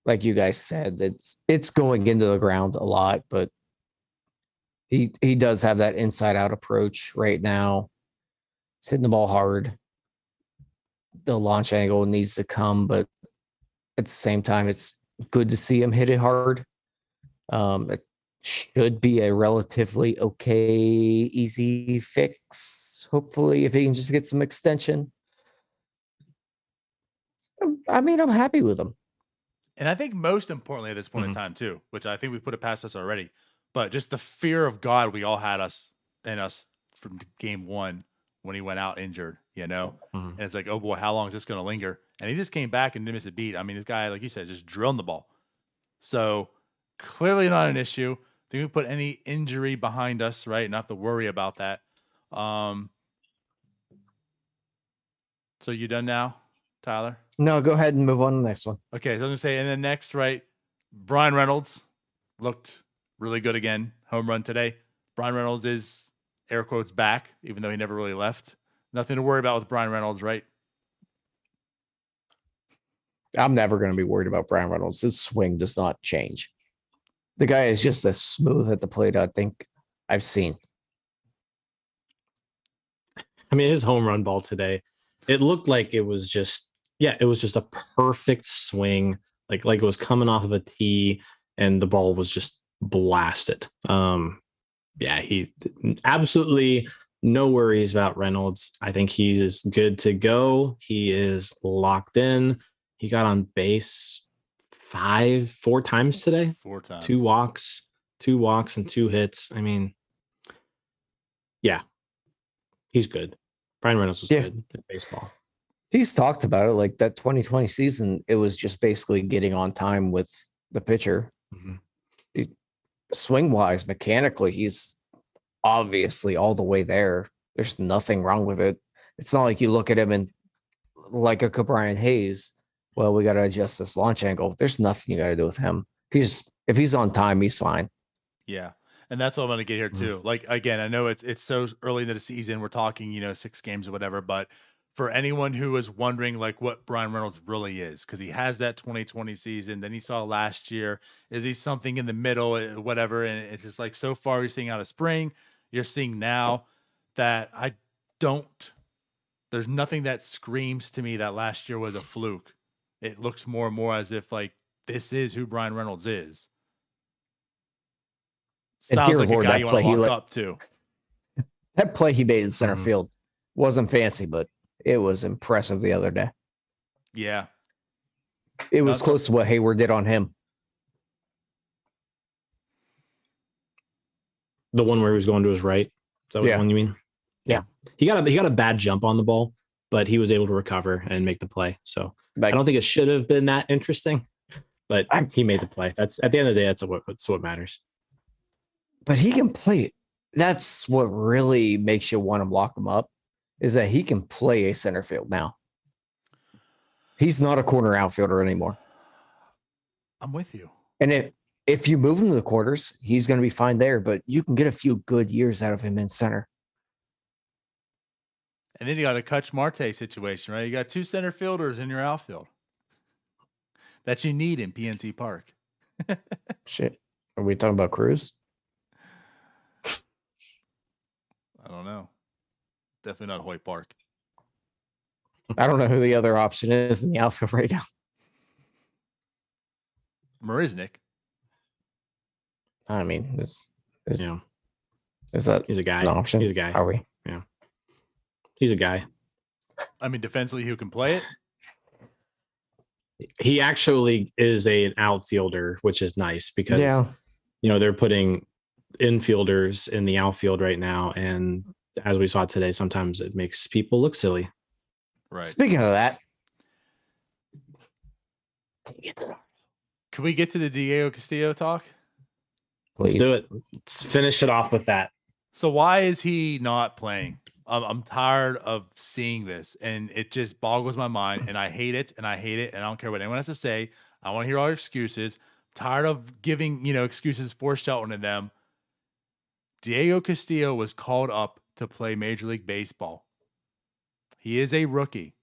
Like you guys said, it's going into the ground a lot, but he does have that inside out approach right now. He's hitting the ball hard. The launch angle needs to come, but at the same time, it's good to see him hit it hard. It should be a relatively okay, easy fix. Hopefully, if he can just get some extension. I mean, I'm happy with him. And I think most importantly at this point in time too, which I think we put it past us already, but just the fear of God we all had us from game one when he went out injured, And it's like, oh boy, how long is this going to linger? And he just came back and didn't miss a beat. I mean, this guy, like you said, just drilled the ball. So clearly not an issue. I think we put any injury behind us, right? Not have to worry about that. So you done now, Tyler? No, go ahead and move on to the next one. Okay, so I was going to say, and then next, right, Bryan Reynolds looked really good again. Home run today. Bryan Reynolds is, air quotes, back, even though he never really left. Nothing to worry about with Bryan Reynolds, right? I'm never going to be worried about Bryan Reynolds. His swing does not change. The guy is just as smooth at the plate I think I've seen. I mean, his home run ball today, it looked like it was just a perfect swing. Like it was coming off of a tee and the ball was just blasted. He absolutely no worries about Reynolds. I think he's as good to go. He is locked in. He got on base 4 times today. 4 times. 2 walks and 2 hits. I mean, yeah, he's good. Bryan Reynolds was good at baseball. He's talked about it like that 2020 season. It was just basically getting on time with the pitcher. Swing wise, mechanically, he's obviously all the way there. There's nothing wrong with it. It's not like you look at him and like a Bryan Hayes. Well, we got to adjust this launch angle. There's nothing you got to do with him. If he's on time, he's fine. Yeah. And that's what I'm going to get here too. Like, again, I know it's so early into the season. We're talking, 6 games or whatever, but for anyone who is wondering like what Bryan Reynolds really is, because he has that 2020 season, then he saw last year, is he something in the middle, whatever? And it's just like, so far you're seeing out of spring, you're seeing now that there's nothing that screams to me that last year was a fluke. It looks more and more as if like, this is who Bryan Reynolds is. Sounds like a guy you want to walk up to. That play he made in center field wasn't fancy, but it was impressive the other day. Yeah. It was close to what Hayward did on him. The one where he was going to his right. Is that what one you mean? Yeah. He got a bad jump on the ball, but he was able to recover and make the play. So I don't think it should have been that interesting, but he made the play. That's at the end of the day, that's what matters. But he can play. That's what really makes you want to lock him up, is that he can play a center field now. He's not a corner outfielder anymore. I'm with you. And if you move him to the quarters, he's going to be fine there, but you can get a few good years out of him in center. And then you got a Kutch Marte situation, right? You got 2 center fielders in your outfield that you need in PNC Park. Shit. Are we talking about Cruz? I don't know. Definitely not Hoyt Park. I don't know who the other option is in the outfield right now. Marisnik. I mean, is Yeah. is that He's a guy. an option? He's a guy. Are we? Yeah. He's a guy. I mean, defensively, who can play it? He actually is an outfielder, which is nice because they're putting infielders in the outfield right now, and as we saw today, sometimes it makes people look silly. Right. Speaking of that, can we get to the Diego Castillo talk? Please. Let's do it. Let's finish it off with that. So why is he not playing? I'm tired of seeing this, and it just boggles my mind, and I hate it, and I don't care what anyone has to say. I want to hear all your excuses. I'm tired of giving, excuses for Shelton and them. Diego Castillo was called up to play Major League Baseball. He is a rookie.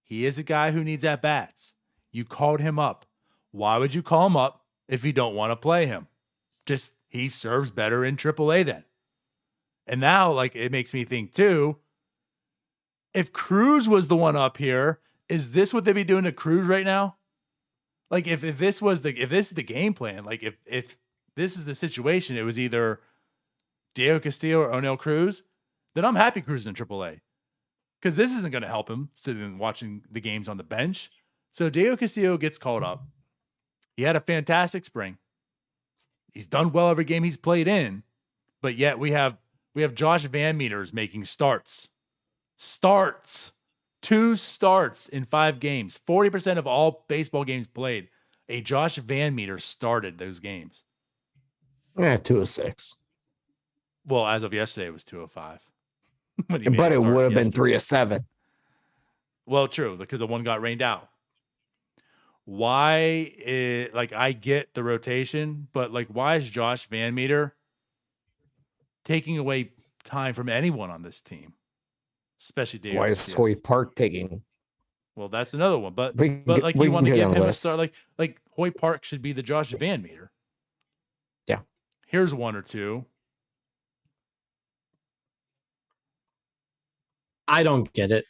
He is a guy who needs at-bats. You called him up. Why would you call him up if you don't want to play him? Just, he serves better in AAA then. And now, it makes me think too, if Cruz was the one up here, is this what they'd be doing to Cruz right now? If this is the game plan, if this is the situation, it was either Diego Castillo or O'Neal Cruz, then I'm happy Cruz in AAA. Because this isn't going to help him sitting and watching the games on the bench. So Diego Castillo gets called up. He had a fantastic spring. He's done well every game he's played in. But yet we have Josh Van Meters making starts. 2 starts in 5 games. 40% of all baseball games played, a Josh Van Meter started those games. Yeah, 2 of 6. Well, as of yesterday, it was 2 of 5. But it would have been 3 of 7. Well, true, because the one got rained out. Why? I get the rotation, but why is Josh Van Meter taking away time from anyone on this team, especially Diego? Why is Hoy Park taking? Well, that's another one, but you want to give him a start, Hoy Park should be the Josh Van Meter. Yeah. Here's 1 or 2. I don't get it.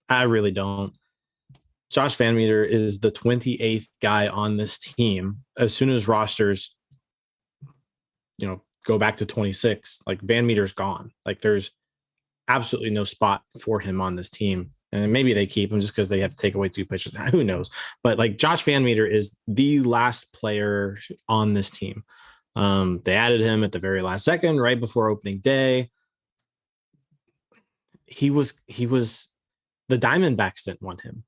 I really don't. Josh Van Meter is the 28th guy on this team. As soon as rosters, go back to 26, Van Meter's gone. There's absolutely no spot for him on this team. And maybe they keep him just because they have to take away 2 pitchers. Who knows? But Josh Van Meter is the last player on this team. They added him at the very last second, right before opening day. He was the Diamondbacks didn't want him.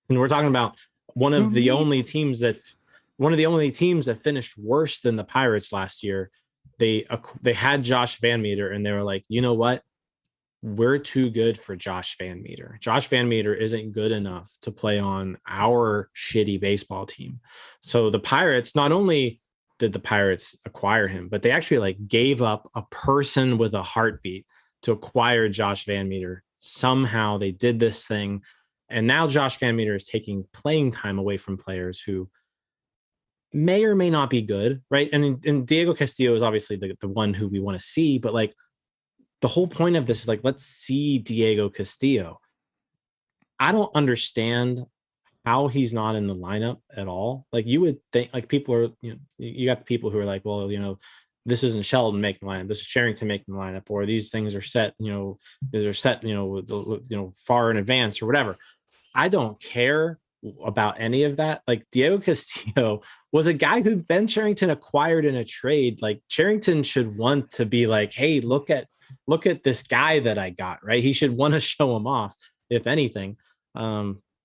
And we're talking about one of the only teams that finished worse than the Pirates last year. They had Josh Van Meter, and they were like, you know what? We're too good for Josh Van Meter. Josh Van Meter isn't good enough to play on our shitty baseball team. So the Pirates, not only did the Pirates acquire him, but they actually gave up a person with a heartbeat to acquire Josh Van Meter. Somehow they did this thing. And now Josh Van Meter is taking playing time away from players who may or may not be good, right? And Diego Castillo is obviously the one who we want to see, but the whole point of this is let's see Diego Castillo. I don't understand how he's not in the lineup at all. You would think people are, you got the people who are well, this isn't Sheldon making the lineup. This is Sherrington making the lineup, or these things are set, these are set, far in advance or whatever. I don't care about any of that. Diego Castillo was a guy who Ben Sherrington acquired in a trade. Sherrington should want to be hey, look at this guy that I got, right? He should want to show him off, if anything.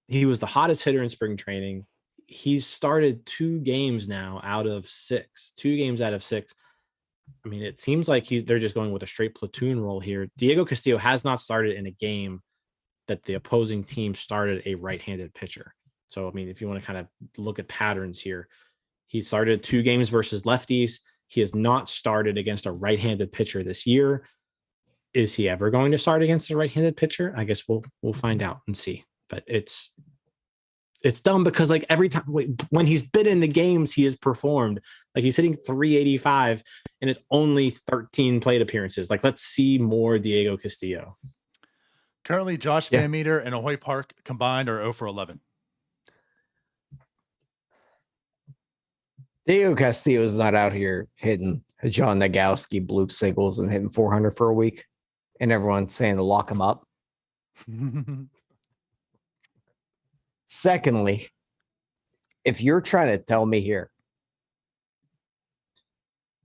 He was the hottest hitter in spring training. He's started 2 games now out of 6. 2 games out of 6. I mean, it seems like they're just going with a straight platoon role here. Diego Castillo has not started in a game that the opposing team started a right-handed pitcher. So, I mean, if you want to kind of look at patterns here, he started 2 games versus lefties. He has not started against a right-handed pitcher this year. Is he ever going to start against a right-handed pitcher? I guess we'll find out and see. But it's dumb because every time when he's been in the games, he has performed. He's hitting 385 and it's only 13 plate appearances. Let's see more Diego Castillo. Currently, Josh Van Meter and Ahoy Park combined are 0 for 11. Diego Castillo is not out here hitting John Nagowski bloop singles and hitting 400 for a week, and everyone's saying to lock him up. Secondly, if you're trying to tell me here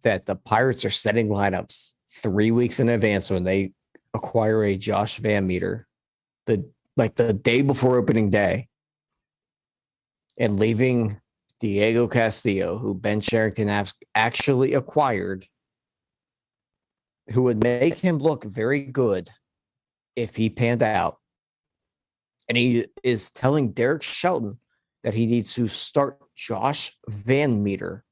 that the Pirates are setting lineups 3 weeks in advance when they acquire a Josh Van Meter, the day before opening day, and leaving Diego Castillo, who Ben Sherrington actually acquired, who would make him look very good if he panned out. And he is telling Derek Shelton that he needs to start Josh Van Meter,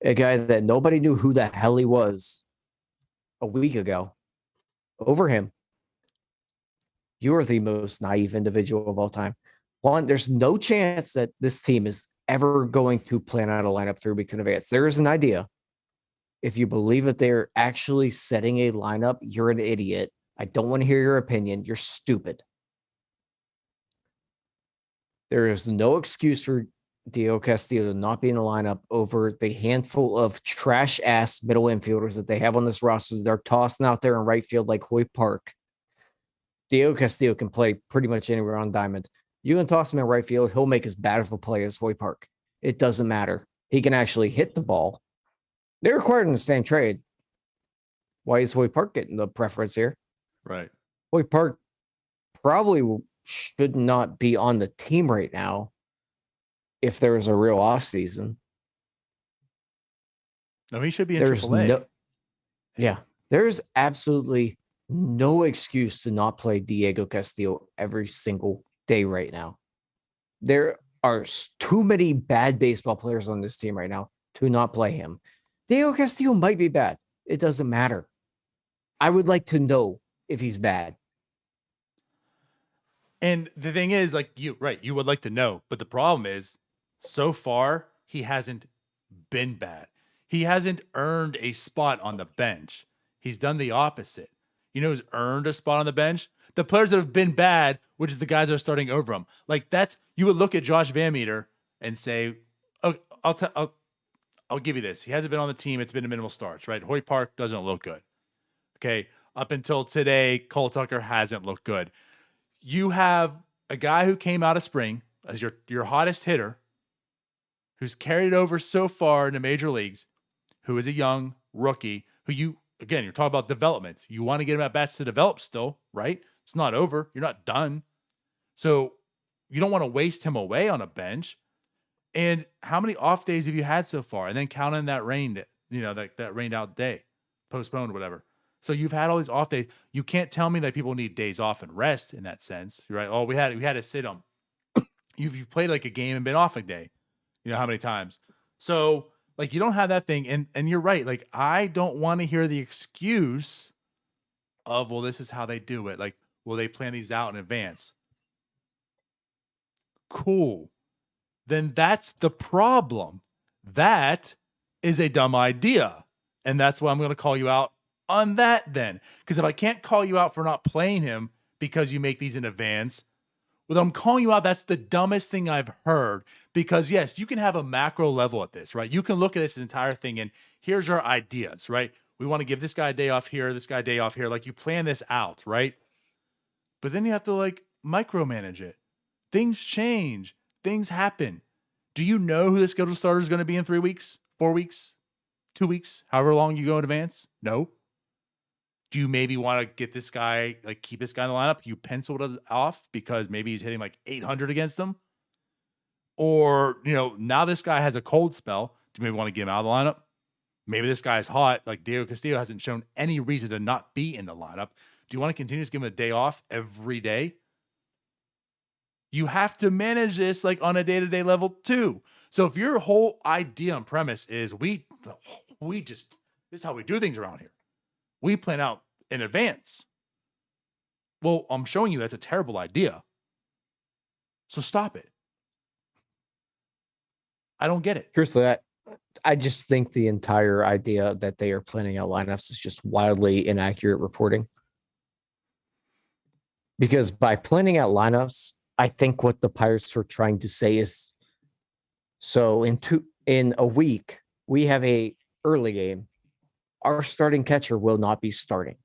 a guy that nobody knew who the hell he was a week ago, over him. You are the most naive individual of all time. One, there's no chance that this team is ever going to plan out a lineup 3 weeks in advance. There is an idea. If you believe that they're actually setting a lineup, you're an idiot. I don't want to hear your opinion. You're stupid. There is no excuse for Diego Castillo to not be in the lineup over the handful of trash-ass middle infielders that they have on this roster. They're tossing out there in right field like Hoyt Park. Diego Castillo can play pretty much anywhere on diamond. You can toss him in right field, he'll make as bad of a play as Hoyt Park. It doesn't matter. He can actually hit the ball. They're required in the same trade. Why is Hoyt Park getting the preference here? Right. Hoyt Park probably should not be on the team right now if there was a real offseason. No, he should be in AAA. There's absolutely no excuse to not play Diego Castillo every single day right now. There are too many bad baseball players on this team right now to not play him. Diego Castillo might be bad. It doesn't matter. I would like to know if he's bad. And the thing is, you would like to know, but the problem is, so far, he hasn't been bad. He hasn't earned a spot on the bench. He's done the opposite. You know who's earned a spot on the bench? The players that have been bad, which is the guys that are starting over him. You would look at Josh Van Meter and say, oh, I'll give you this. He hasn't been on the team. It's been a minimal starts, right? Hoyt Park doesn't look good. Okay. Up until today, Cole Tucker hasn't looked good. You have a guy who came out of spring as your hottest hitter, who's carried over so far in the major leagues, who is a young rookie, you're talking about development. You want to get him at bats to develop still, right? It's not over. You're not done. So you don't want to waste him away on a bench. And how many off days have you had so far? And then count in that rained, that rained out day, postponed, whatever. So you've had all these off days. You can't tell me that people need days off and rest in that sense. You're right. Oh, we had to sit them. You've played like a game and been off a day. You know how many times? So you don't have that thing. And you're right. I don't want to hear the excuse of, well, this is how they do it. Well, they plan these out in advance. Cool. Then that's the problem. That is a dumb idea. And that's why I'm going to call you out on that then. Because if I can't call you out for not playing him because you make these in advance, well, I'm calling you out. That's the dumbest thing I've heard. Because yes, you can have a macro level at this, right? You can look at this entire thing and here's our ideas, right? We want to give this guy a day off here, this guy a day off here. You plan this out, right? But then you have to micromanage it. Things change. Things happen. Do you know who the scheduled starter is going to be in 3 weeks, 4 weeks, 2 weeks, however long you go in advance? No. Do you maybe want to get this guy, keep this guy in the lineup? You penciled it off because maybe he's hitting 800 against them? Or, now this guy has a cold spell. Do you maybe want to get him out of the lineup? Maybe this guy's hot. Diego Castillo hasn't shown any reason to not be in the lineup. Do you want to continue to give him a day off every day? You have to manage this on a day-to-day level too. So if your whole idea and premise is this is how we do things around here. We plan out in advance. Well, I'm showing you that's a terrible idea. So stop it. I don't get it. Truthfully, I just think the entire idea that they are planning out lineups is just wildly inaccurate reporting. Because by planning out lineups, I think what the Pirates are trying to say is, so in in a week, we have a early game. Our starting catcher will not be starting.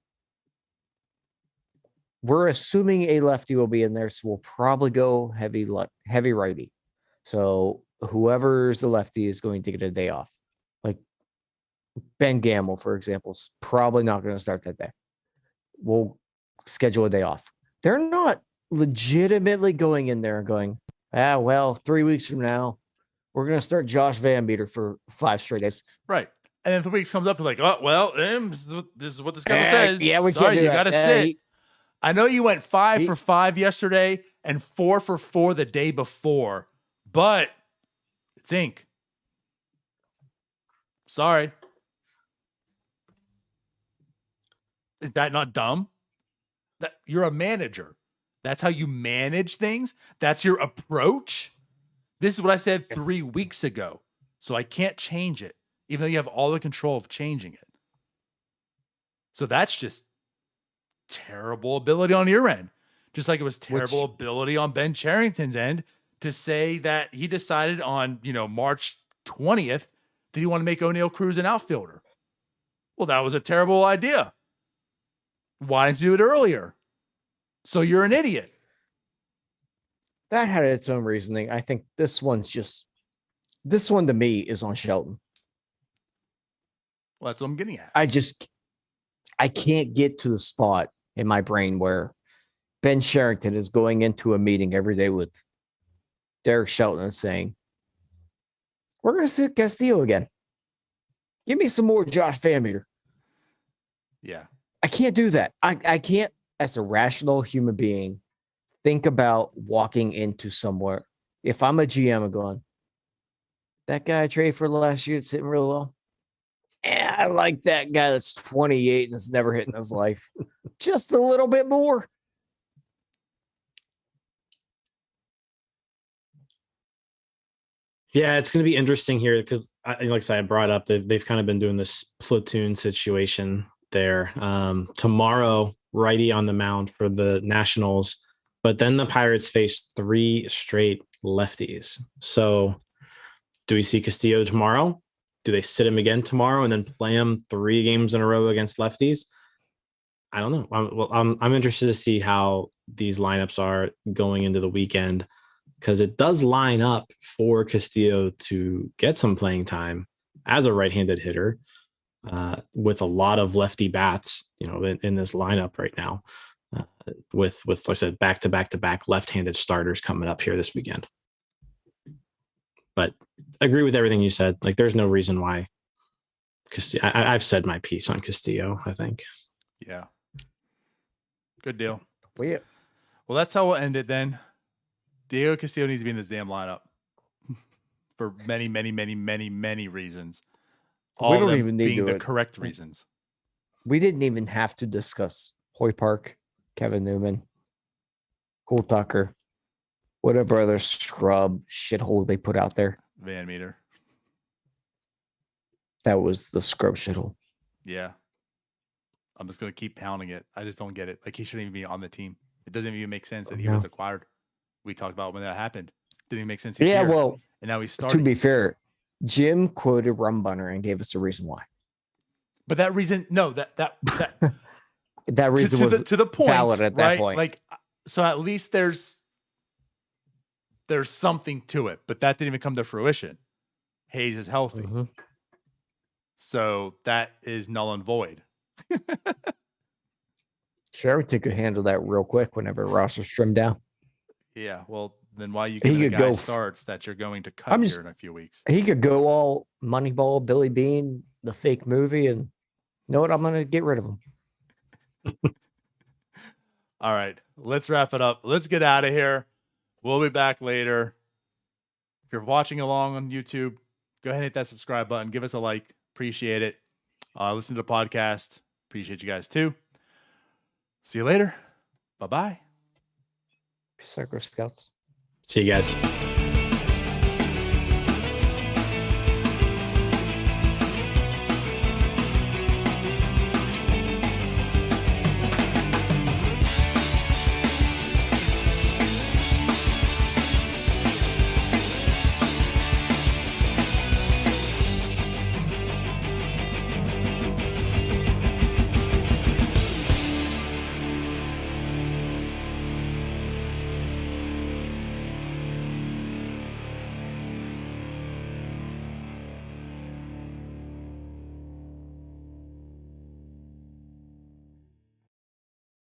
We're assuming a lefty will be in there, so we'll probably go heavy righty. So whoever's the lefty is going to get a day off. Like Ben Gamble, for example, is probably not going to start that day. We'll schedule a day off. They're not legitimately going in there and going, 3 weeks from now, we're going to start Josh Van Meter for 5 straight days. Right. And then 3 weeks comes up, you're like, oh, well, this is what the schedule says. Yeah, we Sorry, can't do you that. got to sit. I know you went 5 for 5 yesterday and 4 for 4 the day before, but it's ink. Sorry. Is that not dumb? That you're a manager. That's how you manage things. That's your approach. This is what I said 3 weeks ago. So I can't change it, even though you have all the control of changing it. So that's just terrible ability on your end. Just like it was terrible ability on Ben Cherington's end to say that he decided on, March 20th that he wanted to make O'Neal Cruz an outfielder. Well, that was a terrible idea. Why didn't you do it earlier? So you're an idiot. That had its own reasoning. I think this one to me is on Shelton. Well, that's what I'm getting at. I can't get to the spot in my brain where Ben Cherington is going into a meeting every day with Derek Shelton and saying, we're going to sit Castillo again. Give me some more Josh Van Meter. Yeah. I can't do that. I can't, as a rational human being, think about walking into somewhere. If I'm a GM and going, that guy I traded for last year, it's hitting real well. I like that guy that's 28 and has never hit in his life. Just a little bit more. Yeah, it's going to be interesting here because, like I said, I brought up that they've kind of been doing this platoon situation there. Tomorrow, righty on the mound for the Nationals, but then the Pirates face 3 straight lefties. So do we see Castillo tomorrow? Do they sit him again tomorrow and then play him 3 games in a row against lefties? I don't know. I'm interested to see how these lineups are going into the weekend because it does line up for Castillo to get some playing time as a right-handed hitter with a lot of lefty bats, in this lineup right now with like I said, back-to-back left-handed starters coming up here this weekend. But agree with everything you said. Like, there's no reason why. I've said my piece on Castillo, I think. Yeah. Good deal. Well, that's how we'll end it then. Diego Castillo needs to be in this damn lineup for many, many, many, many, many reasons. All we don't of them even need being to the correct reasons. We didn't even have to discuss Hoy Park, Kevin Newman, Cole Tucker, whatever other scrub shithole they put out there. Van Meter. That was the scrub shithole. Yeah. I'm just going to keep pounding it. I just don't get it. Like, he shouldn't even be on the team. It doesn't even make sense that he was acquired. We talked about when that happened. Didn't even make sense. Yeah, year. well, and now he's starting. To be fair, Jim quoted Rum Bunner and gave us a reason why. But that reason, no, that that reason was to the point, valid at that right? point. Like, so at least there's something to it, but that didn't even come to fruition. Hayes is healthy. Mm-hmm. So that is null and void. Sherrington could handle that real quick whenever roster's trimmed down. Yeah, well, then why you give the guy starts that you're going to cut here in a few weeks? He could go all Moneyball, Billy Bean, the fake movie, and you know what? I'm going to get rid of him. All right, let's wrap it up. Let's get out of here. We'll be back later. If you're watching along on YouTube, go ahead and hit that subscribe button. Give us a like. Appreciate it. Listen to the podcast. Appreciate you guys too. See you later. Bye-bye. Peace out, Girl Scouts. See you guys.